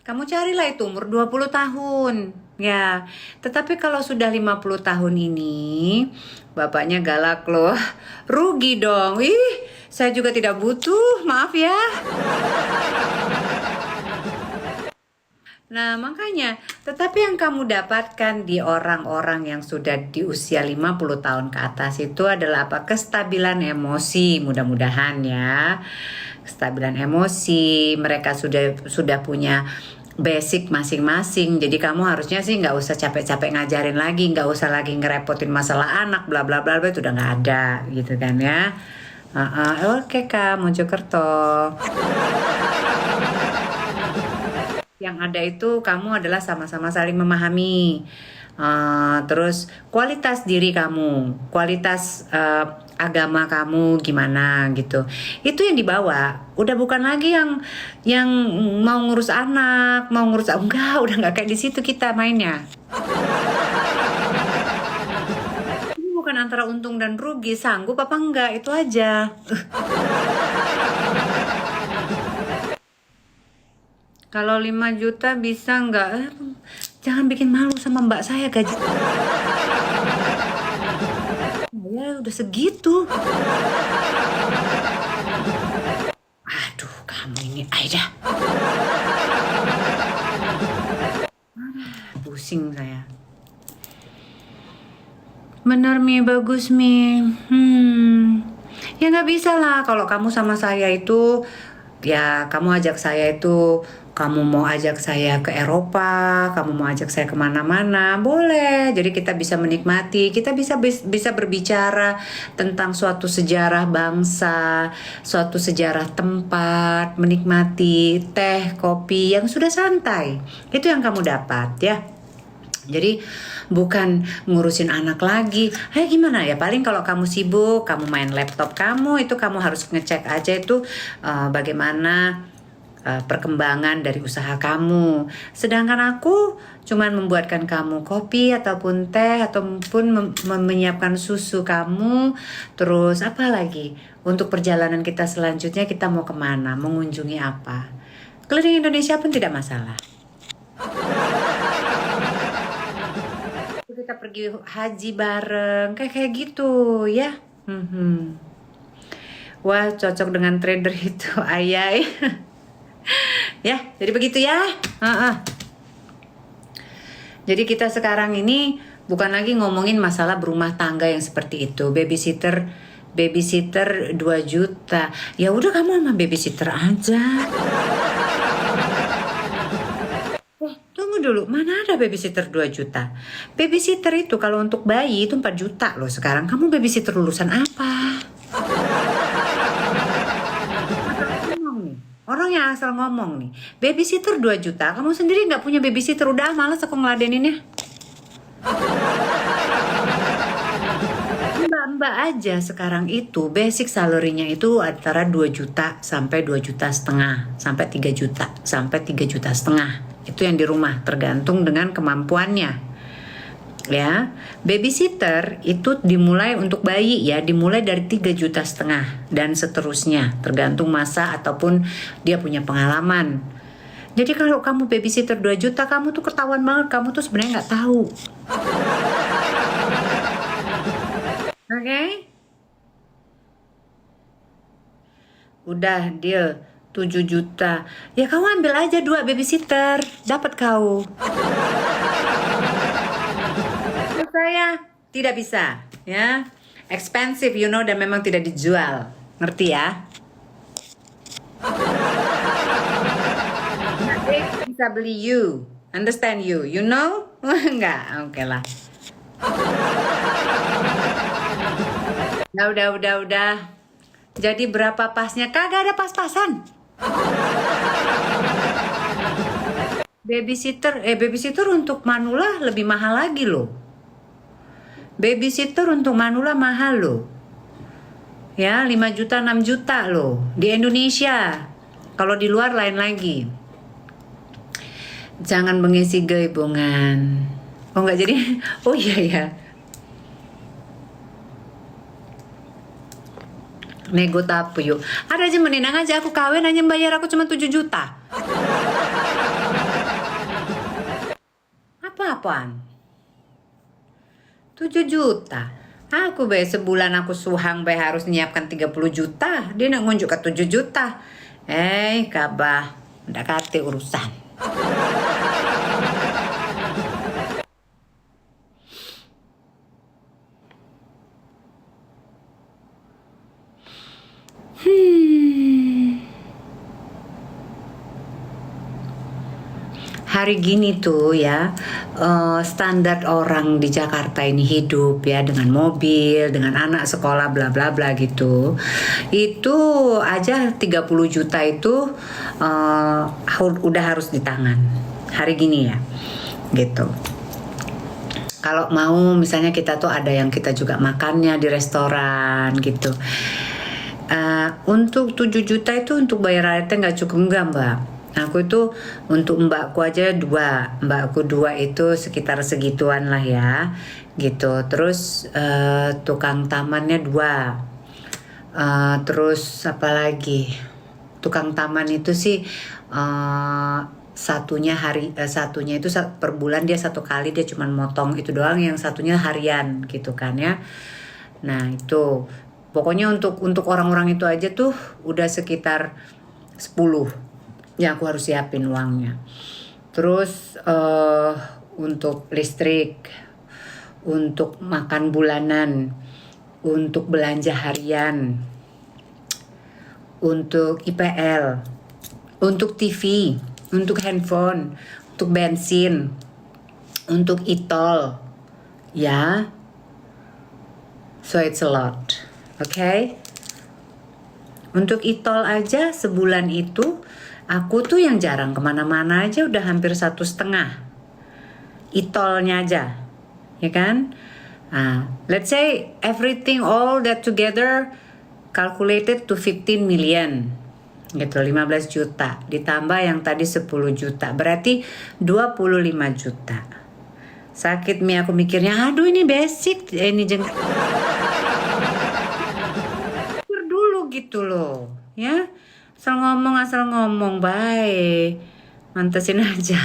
[SPEAKER 1] kamu carilah itu umur 20 tahun. Ya, tetapi kalau sudah 50 tahun ini, bapaknya galak loh. Rugi dong. Saya juga tidak butuh, maaf ya. Nah, makanya, tetapi yang kamu dapatkan di orang-orang yang sudah di usia 50 tahun ke atas itu adalah apa? Kestabilan emosi, mudah-mudahan ya. Kestabilan emosi, mereka sudah punya basic masing-masing. Jadi kamu harusnya sih nggak usah capek-capek ngajarin lagi, nggak usah lagi ngerepotin masalah anak, bla bla bla, itu udah nggak ada, gitu kan ya. Oke Kak, Mojokerto. Yang ada itu kamu adalah sama-sama saling memahami. Terus kualitas diri kamu, kualitas agama kamu gimana gitu. Itu yang dibawa. Udah bukan lagi yang mau ngurus anak, mau ngurus enggak, udah nggak kayak di situ kita mainnya. Ini bukan antara untung dan rugi, sanggup apa enggak, itu aja. Kalau 5 juta bisa nggak? Jangan bikin malu sama mbak saya, gaji. Ya udah segitu. Aduh, kamu ini Aida. Pusing saya. Bener Mi, bagus Mi. Ya nggak bisa lah kalau kamu sama saya itu, ya kamu ajak saya itu, kamu mau ajak saya ke Eropa, kamu mau ajak saya kemana-mana, boleh. Jadi kita bisa menikmati, kita bisa berbicara tentang suatu sejarah bangsa, suatu sejarah tempat, menikmati teh, kopi yang sudah santai. Itu yang kamu dapat ya. Jadi bukan ngurusin anak lagi. Gimana ya? Paling kalau kamu sibuk, kamu main laptop kamu, itu kamu harus ngecek aja itu bagaimana perkembangan dari usaha kamu. Sedangkan aku cuman membuatkan kamu kopi ataupun teh ataupun menyiapkan susu kamu. Terus apa lagi? Untuk perjalanan kita selanjutnya kita mau kemana? Mengunjungi apa? Keliling Indonesia pun tidak masalah. Kita pergi haji bareng kayak gitu ya. Wah, cocok dengan trader itu ayai. Ya, jadi begitu ya. Jadi kita sekarang ini bukan lagi ngomongin masalah berumah tangga yang seperti itu. Babysitter 2 juta. Ya udah kamu sama babysitter aja. Tunggu dulu, mana ada babysitter 2 juta? Babysitter itu kalau untuk bayi itu 4 juta loh sekarang. Kamu babysitter lulusan apa? Orang yang asal ngomong nih, babysitter 2 juta, kamu sendiri nggak punya babysitter, udah malas aku ngeladeninnya. Mbak aja sekarang itu basic salary-nya itu antara 2 juta sampai 2 juta setengah, sampai 3 juta, sampai 3 juta setengah. Itu yang di rumah, tergantung dengan kemampuannya. Ya, babysitter itu dimulai untuk bayi ya, dimulai dari 3 juta setengah dan seterusnya, tergantung masa ataupun dia punya pengalaman. Jadi kalau kamu babysitter 2 juta, kamu tuh ketahuan banget, kamu tuh sebenarnya nggak tahu. Oke? Udah deal 7 juta. Ya kamu ambil aja 2 babysitter, dapat kau. Menurut saya tidak bisa, ya. Expensive, you know, dan memang tidak dijual. Ngerti ya? Nanti bisa beli you. Understand you, you know? Enggak, oke lah. Udah. Jadi berapa pasnya? Kagak ada pas-pasan. Babysitter untuk Manula lebih mahal lagi loh. Babysitter untuk Manula mahal loh. Ya, 5 juta, 6 juta loh. Di Indonesia. Kalau di luar lain lagi. Jangan mengisi geibungan. Oh enggak jadi? Oh iya ya. Nego tapu yuk. Ada aja menenang aja aku kawin hanya bayar aku cuma 7 juta. Apa-apaan? 7 juta. Aku sebulan aku suhang harus nyiapkan 30 juta. Dia nak ngunjuk ke 7 juta. Kabah. Ndak kate urusan. Hari gini tuh ya, standar orang di Jakarta ini hidup ya dengan mobil, dengan anak sekolah bla bla bla gitu. Itu aja 30 juta itu udah harus di tangan. Hari gini ya. Gitu. Kalau mau misalnya kita tuh ada yang kita juga makannya di restoran gitu. Untuk 7 juta itu untuk bayar airnya nggak cukup, enggak Mbak. Aku itu untuk mbakku aja 2. Mbakku 2 itu sekitar segituan lah ya. Gitu. Terus tukang tamannya 2. Terus apa lagi? Tukang taman itu sih satunya itu per bulan dia 1 kali, dia cuman motong itu doang, yang satunya harian gitu kan ya. Nah, itu pokoknya untuk orang-orang itu aja tuh udah sekitar 10 ya aku harus siapin uangnya. Terus untuk listrik, untuk makan bulanan, untuk belanja harian, untuk IPL, untuk TV, untuk handphone, untuk bensin, untuk e-tol, ya. So it's a lot, okay? Untuk e-tol aja sebulan itu aku tuh yang jarang kemana-mana aja udah hampir 1,5 e-tolnya aja, ya kan? Let's say everything all that together calculated to 15 million gitu, 15 juta ditambah yang tadi 10 juta berarti 25 juta. Sakit aku mikirnya, aduh ini basic, ini dulu gitu loh ya. Asal ngomong baik, mantesin aja.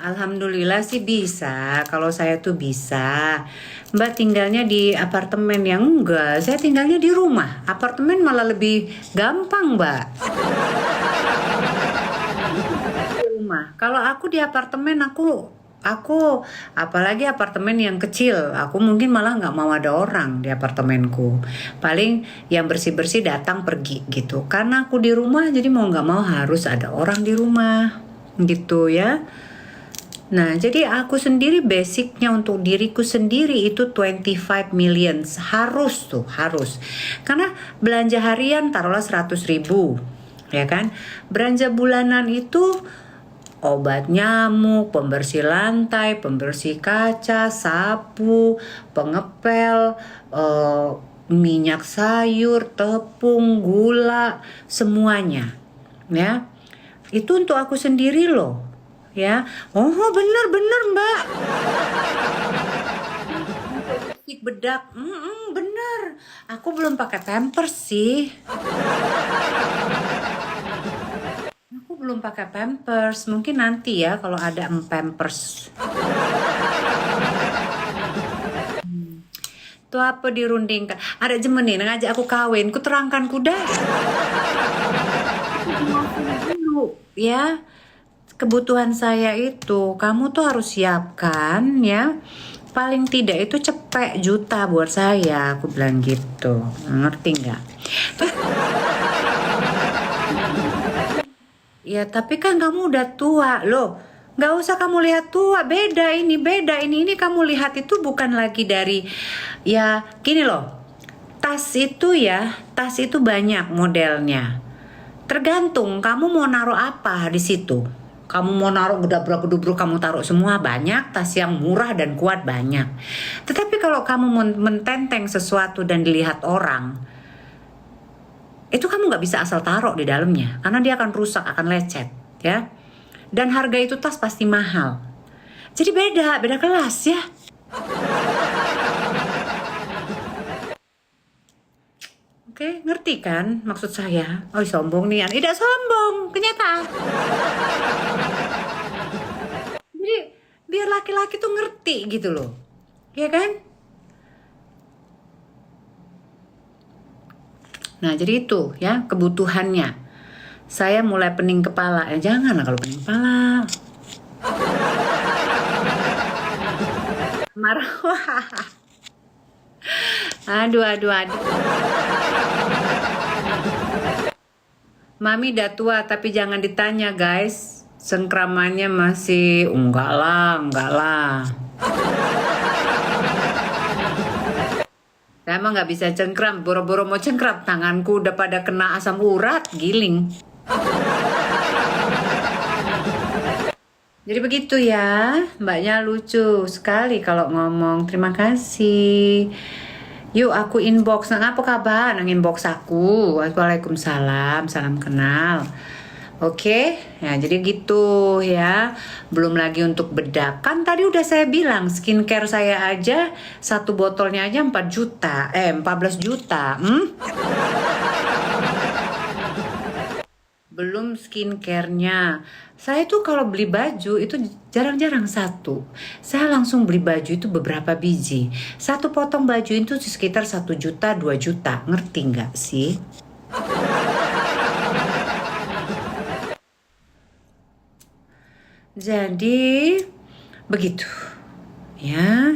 [SPEAKER 1] Alhamdulillah sih bisa. Kalau saya tuh bisa. Mbak tinggalnya di apartemen, yang enggak, saya tinggalnya di rumah. Apartemen malah lebih gampang, Mbak. Rumah. Kalau aku di apartemen aku apalagi apartemen yang kecil, aku mungkin malah nggak mau ada orang di apartemenku. Paling yang bersih-bersih datang pergi gitu. Karena aku di rumah, jadi mau nggak mau harus ada orang di rumah gitu ya. Nah, jadi aku sendiri basicnya untuk diriku sendiri itu 25 million harus. Karena belanja harian taruhlah 100.000, ya kan? Belanja bulanan itu obat nyamuk, pembersih lantai, pembersih kaca, sapu, pengepel, minyak sayur, tepung, gula, semuanya. Ya, itu untuk aku sendiri loh. Ya, oh bener Mbak. Lipstick bedak, bener. Aku belum pakai Pampers sih. Aku belum pakai Pampers. Mungkin nanti ya kalau ada Pampers. Itu apa dirundingkan? Ada jemenin ngajak aku kawin. Ku terangkan kuda. Dulu ya. Kebutuhan saya itu kamu tuh harus siapkan ya. Paling tidak itu cepet juta buat saya, aku bilang gitu. Ngerti nggak? Ya tapi kan kamu udah tua loh. Nggak usah kamu lihat tua, beda ini. Ini kamu lihat itu bukan lagi dari, ya gini loh. Tas itu banyak modelnya. Tergantung kamu mau naruh apa di situ. Kamu mau naruh gedabrak-gedubruk, kamu taruh semua, banyak. Tas yang murah dan kuat banyak. Tetapi kalau kamu mententeng sesuatu dan dilihat orang, itu kamu nggak bisa asal taruh di dalamnya, karena dia akan rusak, akan lecet, ya. Dan harga itu tas pasti mahal. Jadi beda kelas ya. Oke, ngerti kan maksud saya? Oh, sombong nih, tidak sombong, kenyataan. Jadi biar laki-laki tuh ngerti gitu loh, ya kan? Nah jadi itu ya kebutuhannya. Saya mulai pening kepala, ya jangan lah kalau pening kepala. Marah. Aduh. Mami udah tua tapi jangan ditanya guys. Sengkramannya masih enggak lah. Saya emang nggak bisa cengkram, boro-boro mau cengkram, tanganku udah pada kena asam urat, giling. Jadi begitu ya, mbaknya lucu sekali kalau ngomong. Terima kasih. Yuk aku inbox, apa kabar? Nang inbox aku. Waalaikumsalam, salam kenal. Oke, ya jadi gitu ya. Belum lagi untuk bedak. Kan tadi udah saya bilang skincare saya aja satu botolnya aja 4 juta, 14 juta. Belum skincarenya. Saya tuh kalau beli baju itu jarang-jarang satu. Saya langsung beli baju itu beberapa biji. Satu potong baju itu sekitar 1 juta, 2 juta. Ngerti nggak sih? Jadi begitu ya,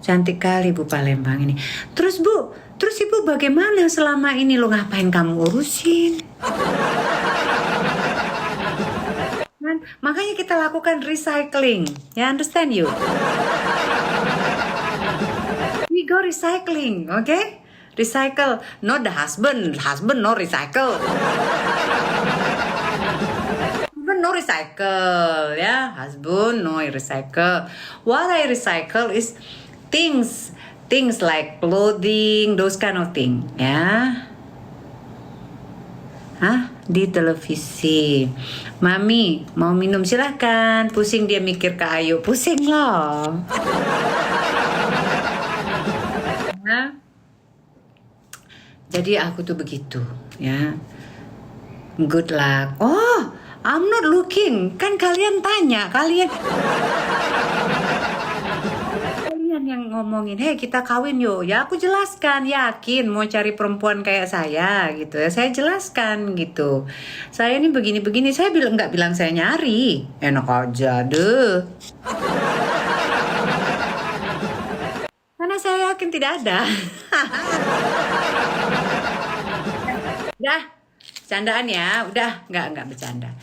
[SPEAKER 1] cantik kali Bu Palembang ini. Terus Ibu bagaimana selama ini, lo ngapain kamu urusin? Kan? Makanya kita lakukan recycling, ya, understand you? We go recycling, okay? Recycle, not the husband no recycle. No recycle ya, husband no recycle. What I recycle is things like clothing, those kind of thing ya. Di televisi, Mami mau minum silahkan. Pusing dia mikir ke Ayu, pusing loh. Jadi aku tuh begitu ya. Good luck. Oh, I'm not looking. Kan kalian tanya, kalian yang ngomongin, hey kita kawin yuk. Ya aku jelaskan, yakin mau cari perempuan kayak saya gitu ya. Saya jelaskan gitu. Saya ini begini-begini. Saya nggak bilang saya nyari. Enak aja deh. Karena saya yakin tidak ada. Udah, candaan ya. Udah, nggak bercanda.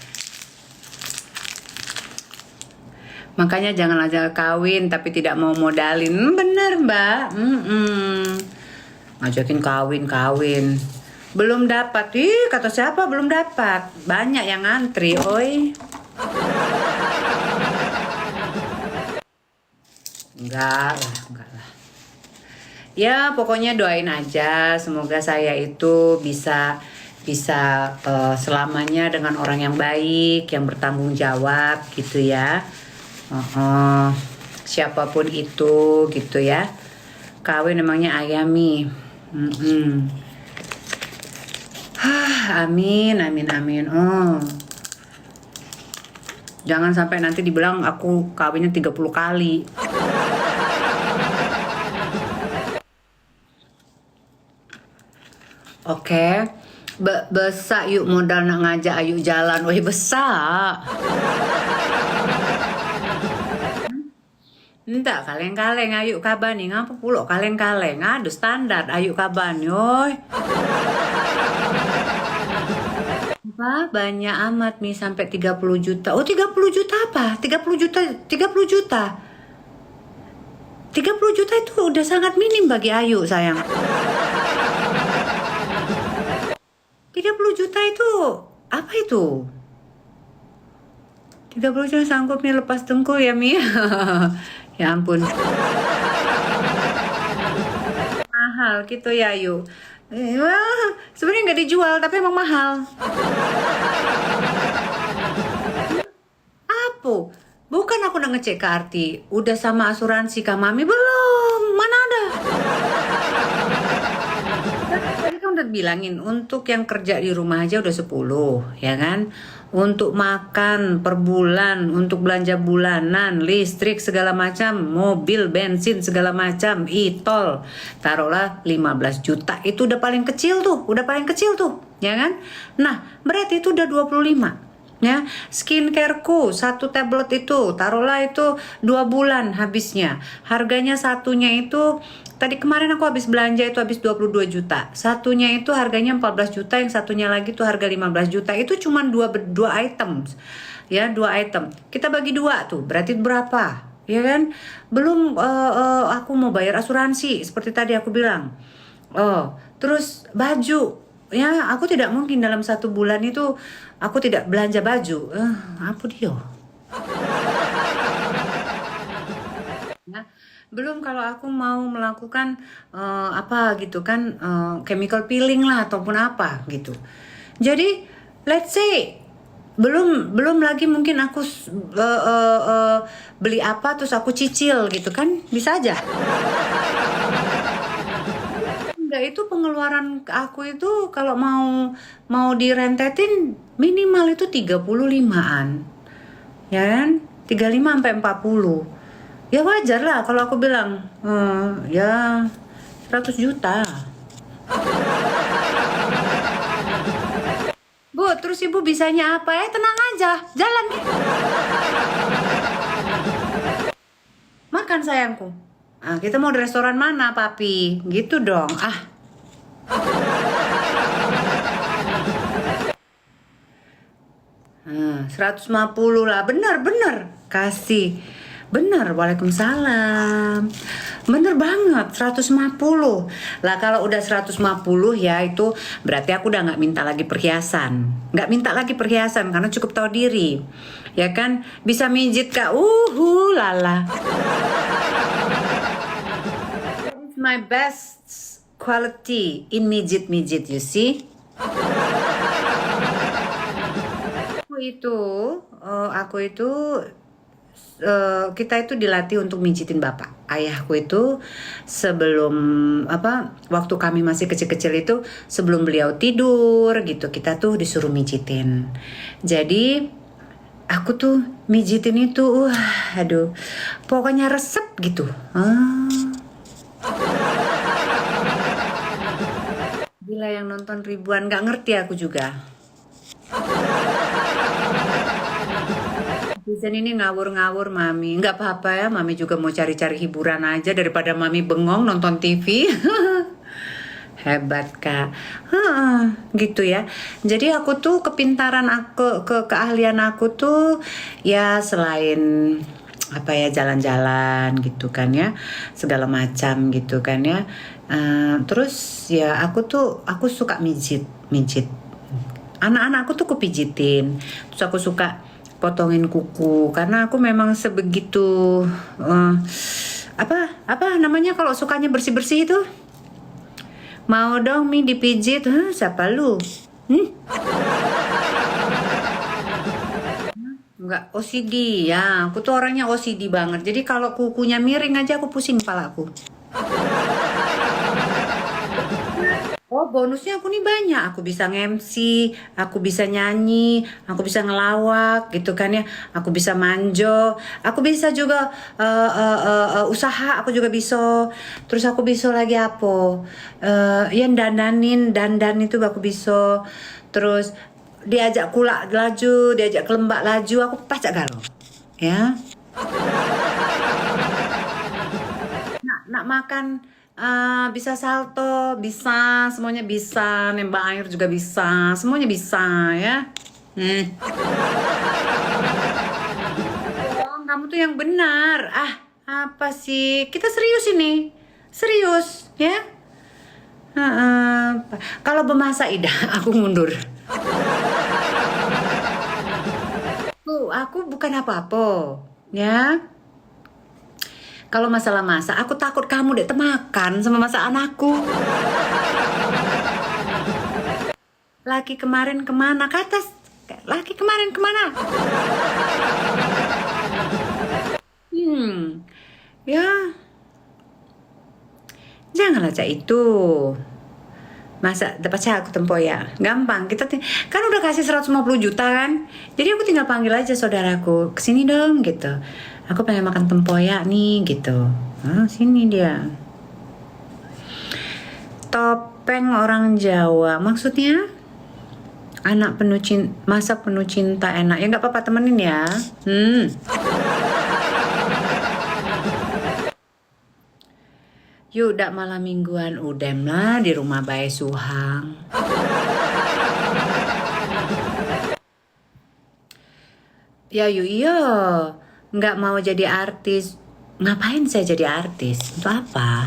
[SPEAKER 1] Makanya jangan aja kawin tapi tidak mau modalin. Bener Mbak. Ngajakin kawin. Belum dapat. Kata siapa belum dapat? Banyak yang ngantri, oi. Enggak lah. Ya pokoknya doain aja, semoga saya itu bisa bisa selamanya dengan orang yang baik, yang bertanggung jawab gitu ya. Siapapun itu gitu ya. Kawin emangnya ayami. Amin, amin, amin. Jangan sampai nanti dibilang aku kawinnya 30 kali. Oke. Besak yuk modal nak ngajak ayu jalan. Wih besak. Enggak, kaleng-kaleng ayu kaban nih. Ngapa pulok kaleng-kaleng? Aduh standar ayu kaban yoy. Apa? Banyak amat nih sampai 30 juta. Oh 30 juta apa? 30 juta, 30 juta. 30 juta itu udah sangat minim bagi Ayu sayang. 30 juta itu apa itu? 30 juta sanggup nih lepas dengkul ya Mi. Ya ampun. Mahal gitu ya Ayu. Sebenarnya nggak dijual tapi emang mahal. Apa? Bukan aku udah ngecek ke Arti. Udah sama asuransi Kak Mami belum? Mana ada? Tadi kan udah bilangin untuk yang kerja di rumah aja udah 10 ya kan, untuk makan per bulan, untuk belanja bulanan, listrik segala macam, mobil, bensin segala macam, e-tol taruhlah 15 juta, itu udah paling kecil tuh, ya kan. Nah berarti itu udah 25 ya. Skincareku satu tablet itu taruhlah itu 2 bulan habisnya, harganya satunya itu tadi kemarin aku habis belanja itu habis 22 juta. Satunya itu harganya 14 juta, yang satunya lagi tuh harga 15 juta. Itu cuma dua item. Ya, 2 item. Kita bagi 2 tuh, berarti berapa? Ya kan? Belum aku mau bayar asuransi seperti tadi aku bilang. Terus baju. Ya, aku tidak mungkin dalam 1 bulan itu aku tidak belanja baju. Apa dia? Ya. Belum kalau aku mau melakukan apa gitu kan, chemical peeling lah ataupun apa gitu. Jadi let's say belum lagi mungkin aku beli apa terus aku cicil gitu kan, bisa aja. Enggak, itu pengeluaran aku itu kalau mau direntetin minimal itu 35-an. Ya kan? 35 sampai 40. Ya wajar lah kalau aku bilang ya 100 juta. Bu, terus ibu bisanya apa? Tenang aja, jalan. Makan sayangku. Kita mau di restoran mana papi? Gitu dong. 150 lah, bener kasih. Bener, waalaikumsalam. Bener banget, 150. Lah kalau udah 150 ya itu berarti aku udah nggak minta lagi perhiasan. Nggak minta lagi perhiasan karena cukup tahu diri. Ya kan, bisa mijit Kak. Lala. It's my best quality in mijit-mijit, you see. Aku itu kita itu dilatih untuk mijitin bapak. Ayahku itu sebelum waktu kami masih kecil-kecil itu sebelum beliau tidur gitu kita tuh disuruh mijitin. Jadi aku tuh mijitin itu aduh pokoknya resep gitu. Gila, yang nonton ribuan, gak ngerti aku juga. Season ini ngawur-ngawur Mami. Nggak apa-apa ya, Mami juga mau cari-cari hiburan aja daripada Mami bengong nonton TV. Hebat Kak. Gitu ya. Jadi aku tuh kepintaran aku, keahlian aku tuh ya selain apa ya, jalan-jalan gitu kan ya, segala macam gitu kan ya. Terus ya aku suka mijit. Anak-anak aku tuh kupijitin. Terus aku suka potongin kuku karena aku memang sebegitu eh, apa namanya kalau sukanya bersih-bersih itu. Mau dong Mi dipijit? Hah, siapa lu? Enggak, OCD ya. Aku tuh orangnya OCD banget. Jadi kalau kukunya miring aja aku pusing kepalaku. Oh, bonusnya aku nih banyak. Aku bisa nge-MC, aku bisa nyanyi, aku bisa ngelawak gitu kan ya. Aku bisa manjo, aku bisa juga usaha, aku juga bisa. Terus aku bisa lagi apa? Yang dandan itu aku bisa. Terus diajak kulak laju, diajak kelembak laju, aku pacak galau. Ya. Nak makan bisa salto, bisa, semuanya bisa, nembak air juga bisa, semuanya bisa ya. Oh, kamu tuh yang benar. Apa sih? Kita serius ini. Serius, ya? Kalau bermasa Ida, aku mundur. Aku bukan apa-apa, ya. Kalau masalah masak, aku takut kamu deh temakan sama masakan aku. Laki kemarin kemana? Ke atas. Laki kemarin kemana? Ya. Janganlah cak itu. Masa dapat aku tempoyak? Gampang. Kan udah kasih 150 juta kan. Jadi aku tinggal panggil aja saudaraku. Kesini dong gitu. Aku pengen makan tempoyak nih gitu. Sini dia. Topeng orang Jawa. Maksudnya? Anak penuh cinta, masak penuh cinta enak. Ya nggak apa-apa temenin ya. Yuk, dak malam mingguan udem lah di rumah Bae Suhang. Ya yuk iya, nggak mau jadi artis. Ngapain saya jadi artis? Untuk apa?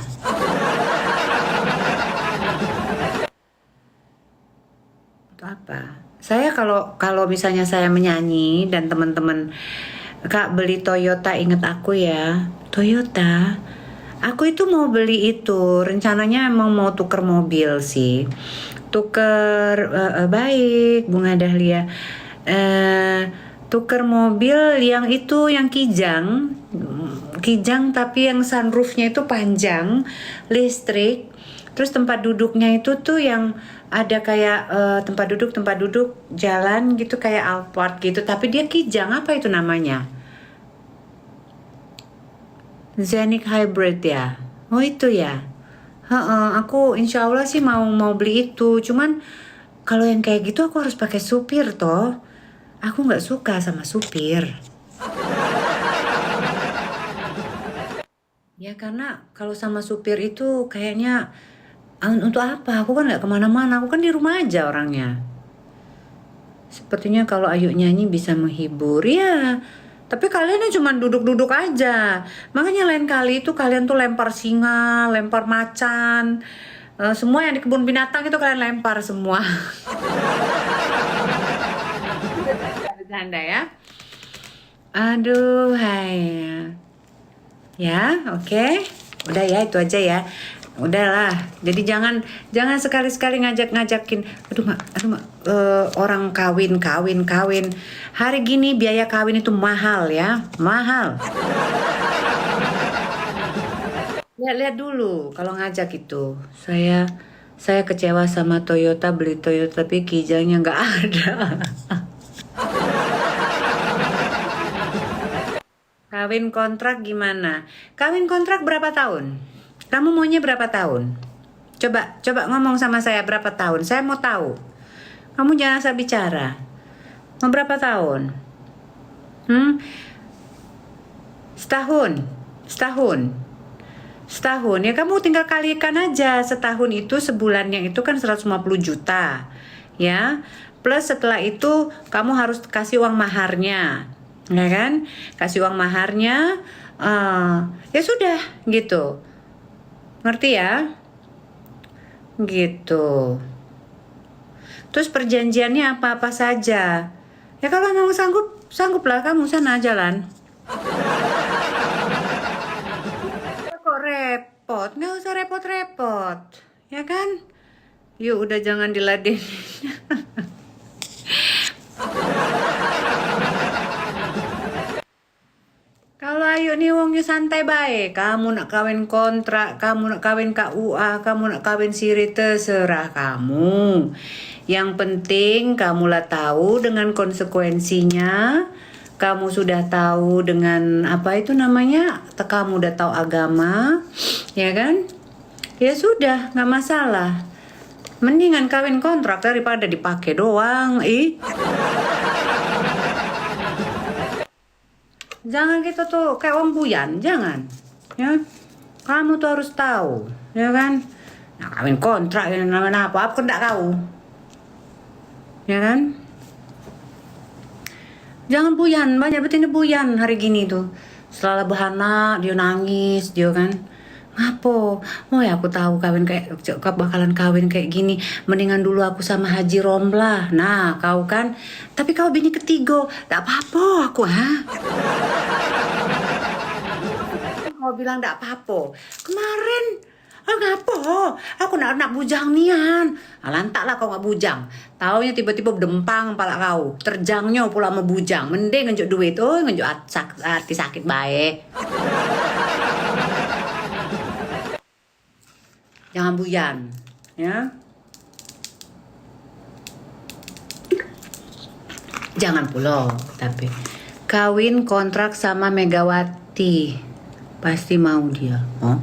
[SPEAKER 1] Untuk apa? Saya kalau misalnya saya menyanyi dan teman-teman Kak beli Toyota, inget aku ya. Toyota. Aku itu mau beli itu, rencananya emang mau tuker mobil sih. Tuker baik, Bunga Dahlia. Tuker mobil yang itu yang kijang tapi yang sunroofnya itu panjang, listrik. Terus tempat duduknya itu tuh yang ada kayak tempat duduk jalan gitu kayak Alphard gitu, tapi dia kijang, apa itu namanya? Zenic Hybrid ya. Oh itu ya. Aku insya Allah sih mau beli itu. Cuman kalau yang kayak gitu aku harus pakai supir toh. Aku nggak suka sama supir. Ya karena kalau sama supir itu kayaknya untuk apa? Aku kan nggak kemana-mana. Aku kan di rumah aja orangnya. Sepertinya kalau Ayu nyanyi bisa menghibur ya. Tapi kalian cuma duduk-duduk aja. Makanya lain kali itu kalian tuh lempar singa, lempar macan. Semua yang di kebun binatang itu kalian lempar semua. Bercanda ya. Aduh, hai. Ya, oke. Udah ya, itu aja ya. Udahlah. Jadi jangan sekali-sekali ngajakin. Aduh mak, orang kawin. Hari gini biaya kawin itu mahal ya, mahal. Lihat dulu kalau ngajak itu. Saya kecewa sama Toyota, beli Toyota tapi kijangnya nggak ada. Kawin kontrak gimana? Kawin kontrak berapa tahun? Kamu maunya berapa tahun? Coba ngomong sama saya berapa tahun. Saya mau tahu. Kamu jangan asal bicara. Mau berapa tahun? Setahun. Ya kamu tinggal kalikan aja. Setahun itu sebulannya itu kan 150 juta. Ya. Plus setelah itu kamu harus kasih uang maharnya. Ya kan? Kasih uang maharnya. Ya sudah gitu. Ngerti ya? Gitu. Terus perjanjiannya apa-apa saja. Ya kalau memang sanggup, sangguplah kamu sana jalan. Kok repot? Nggak usah repot-repot, ya kan? Yuk udah jangan diladenin. Kalau ayo nih wongnya santai baik, kamu nak kawin kontrak, kamu nak kawin KUA, kamu nak kawin siri, terserah kamu. Yang penting kamulah tahu dengan konsekuensinya. Kamu sudah tahu dengan apa itu namanya? Kamu udah tahu agama, ya kan? Ya sudah, nggak masalah. Mendingan kawin kontrak daripada dipakai doang. Jangan kita tuh kayak Om Buyan, jangan. Ya, kamu tuh harus tahu, ya kan? Nah, kawin kontrak yang namanya apa? Aku enggak tahu. Ya kan? Jangan buyan, banyak betul ini buyan hari gini tuh. Setelah beranak dia nangis, dia kan. Ngapo? Oh ya aku tahu bakalan kawin kayak gini. Mendingan dulu aku sama Haji Romlah. Nah, kau kan. Tapi kau bini ketiga, tak apa-apa aku Mau bilang tak apa-apa. Kemarin, ngapo? Aku nak bujang nian. Lantak lah kau nggak bujang. Taunya tiba-tiba berdempang pala kau. Terjangnya pula mau bujang. Mending ngejuk duit. Oh, ngejuk hati sakit baik. Jangan buyan, ya. Jangan pula, tapi kawin kontrak sama Megawati. Pasti mau dia. Oh?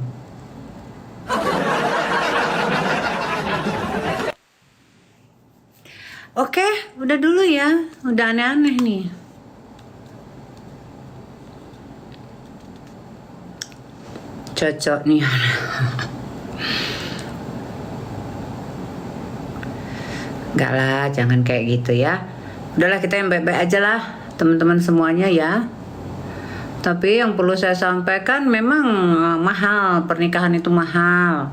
[SPEAKER 1] Oke, udah dulu ya. Udah aneh-aneh nih. Cocok nih. Enggak lah, jangan kayak gitu ya. Udahlah kita yang baik-baik aja lah, teman-teman semuanya ya. Tapi yang perlu saya sampaikan memang mahal, pernikahan itu mahal.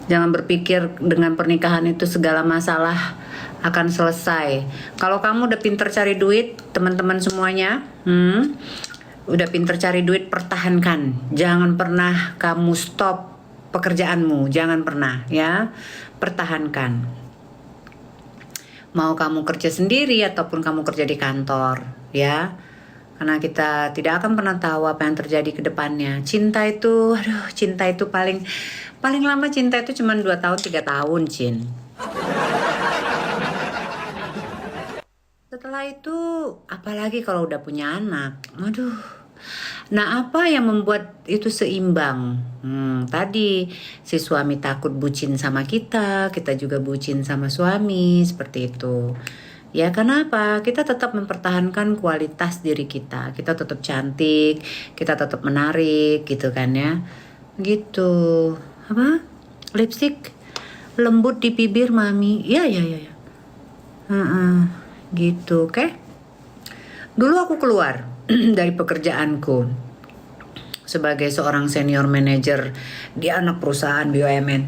[SPEAKER 1] Jangan berpikir dengan pernikahan itu segala masalah akan selesai. Kalau kamu udah pinter cari duit, teman-teman semuanya, udah pinter cari duit, pertahankan. Jangan pernah kamu stop pekerjaanmu, jangan pernah ya, pertahankan. Mau kamu kerja sendiri ataupun kamu kerja di kantor, ya. Karena kita tidak akan pernah tahu apa yang terjadi ke depannya. Cinta itu paling lama cinta itu cuma 2 tahun, 3 tahun, Cin. Setelah itu, apalagi kalau udah punya anak. Aduh. Nah, apa yang membuat itu seimbang? Tadi si suami takut bucin sama kita juga bucin sama suami, seperti itu. Ya kenapa? Kita tetap mempertahankan kualitas diri kita. Kita tetap cantik, kita tetap menarik gitu kan ya. Gitu. Apa? Lipstick lembut di bibir mami. Ya. Gitu, oke? Dulu aku keluar dari pekerjaanku sebagai seorang senior manager di anak perusahaan BUMN.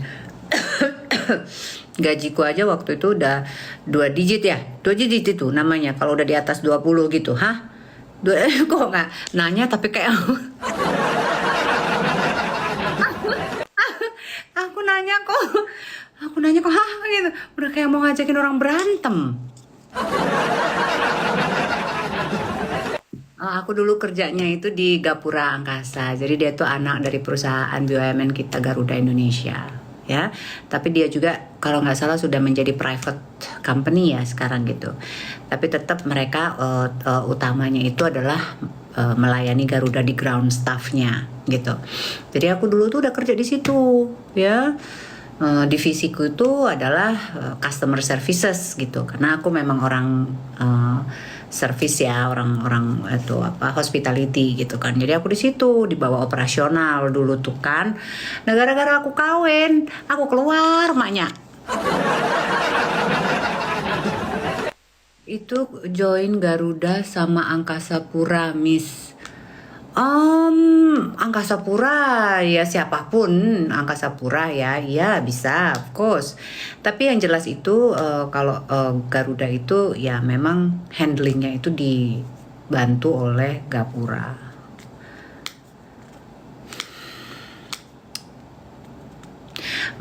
[SPEAKER 1] Gajiku aja waktu itu udah 2 digit ya. 2 digit itu namanya kalau udah di atas 20 gitu. Hah? Kok nggak nanya tapi kayak aku nanya kok hah gitu. Udah kayak mau ngajakin orang berantem. Aku dulu kerjanya itu di Gapura Angkasa. Jadi dia tuh anak dari perusahaan BUMN kita Garuda Indonesia, ya. Tapi dia juga kalau nggak salah sudah menjadi private company ya sekarang gitu. Tapi tetap mereka utamanya itu adalah melayani Garuda di ground staffnya gitu. Jadi aku dulu tuh udah kerja di situ, ya. Divisiku itu adalah customer services gitu. Karena aku memang orang service ya, orang itu hospitality gitu kan. Jadi aku di situ di bawah operasional dulu tuh kan. Nah gara-gara aku kawin, aku keluar maknya. Itu join Garuda sama Angkasa Pura, Miss. Angkasa Pura ya, siapapun Angkasa Pura ya, ya bisa, of course. Tapi yang jelas itu kalau Garuda itu ya memang handlingnya itu dibantu oleh Gapura.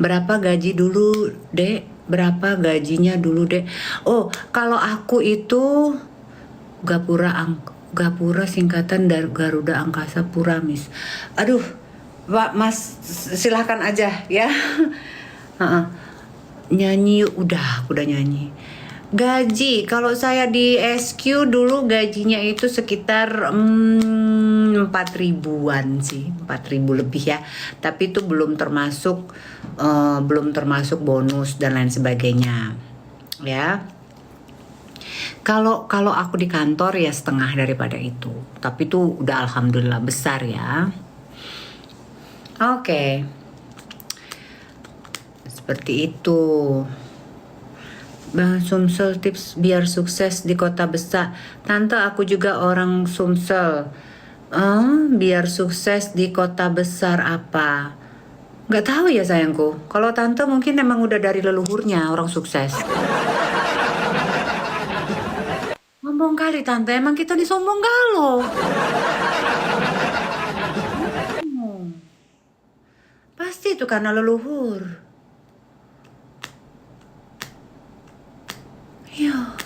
[SPEAKER 1] Berapa gaji dulu, Dek? Berapa gajinya dulu, Dek? Oh, kalau aku itu Gapura singkatan dari Garuda Angkasa Pura, Miss. Aduh, Pak Mas, silahkan aja ya. Heeh. Nyanyi udah, aku udah nyanyi. Gaji, kalau saya di SQ dulu gajinya itu sekitar 4 ribuan sih, 4 ribu lebih ya. Tapi itu belum termasuk bonus dan lain sebagainya, ya. Kalau aku di kantor ya setengah daripada itu. Tapi itu udah alhamdulillah besar ya. Oke. Seperti itu. Bang Sumsel tips biar sukses di kota besar. Tante, aku juga orang Sumsel. Biar sukses di kota besar apa? Gak tahu ya sayangku. Kalau tante mungkin emang udah dari leluhurnya orang sukses. Sombong kali tante, emang kita disombong galo. Pasti itu karena leluhur. Iya.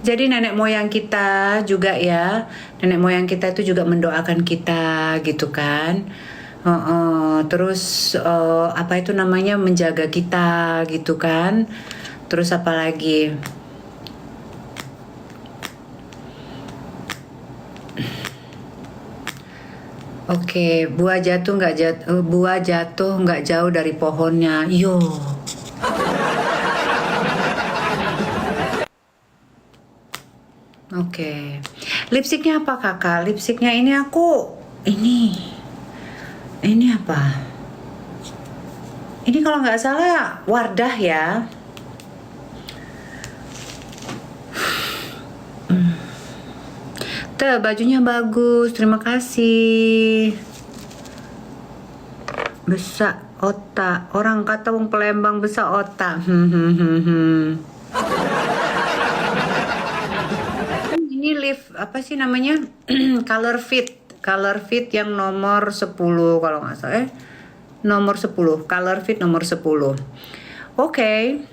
[SPEAKER 1] Jadi nenek moyang kita juga ya, nenek moyang kita itu juga mendoakan kita gitu kan. Terus apa itu namanya, menjaga kita gitu kan. Terus apa lagi? Oke, buah jatuh nggak jauh dari pohonnya. Yo. Oke. Lipstiknya apa kakak? Lipstiknya ini ini apa? Ini kalau nggak salah Wardah ya. Tuh, bajunya bagus, terima kasih. Besak otak, orang kata wong Palembang besak otak. Ini lift apa sih namanya? Color fit yang nomor 10 kalau nggak salah. Nomor 10, color fit nomor 10. Oke.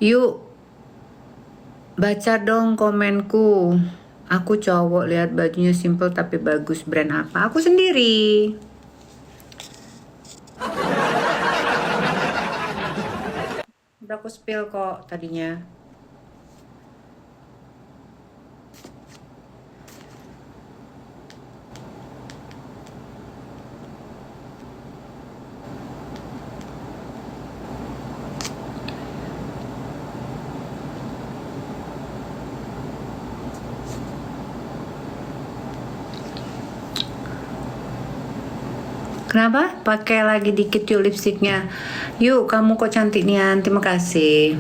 [SPEAKER 1] Yuk, baca dong komenku. Aku cowok, lihat bajunya simple tapi bagus. Brand apa? Aku sendiri. Udah aku spill kok tadinya. Kenapa? Pakai lagi dikit yuk lipstiknya. Yuk, kamu kok cantik nian. Terima kasih.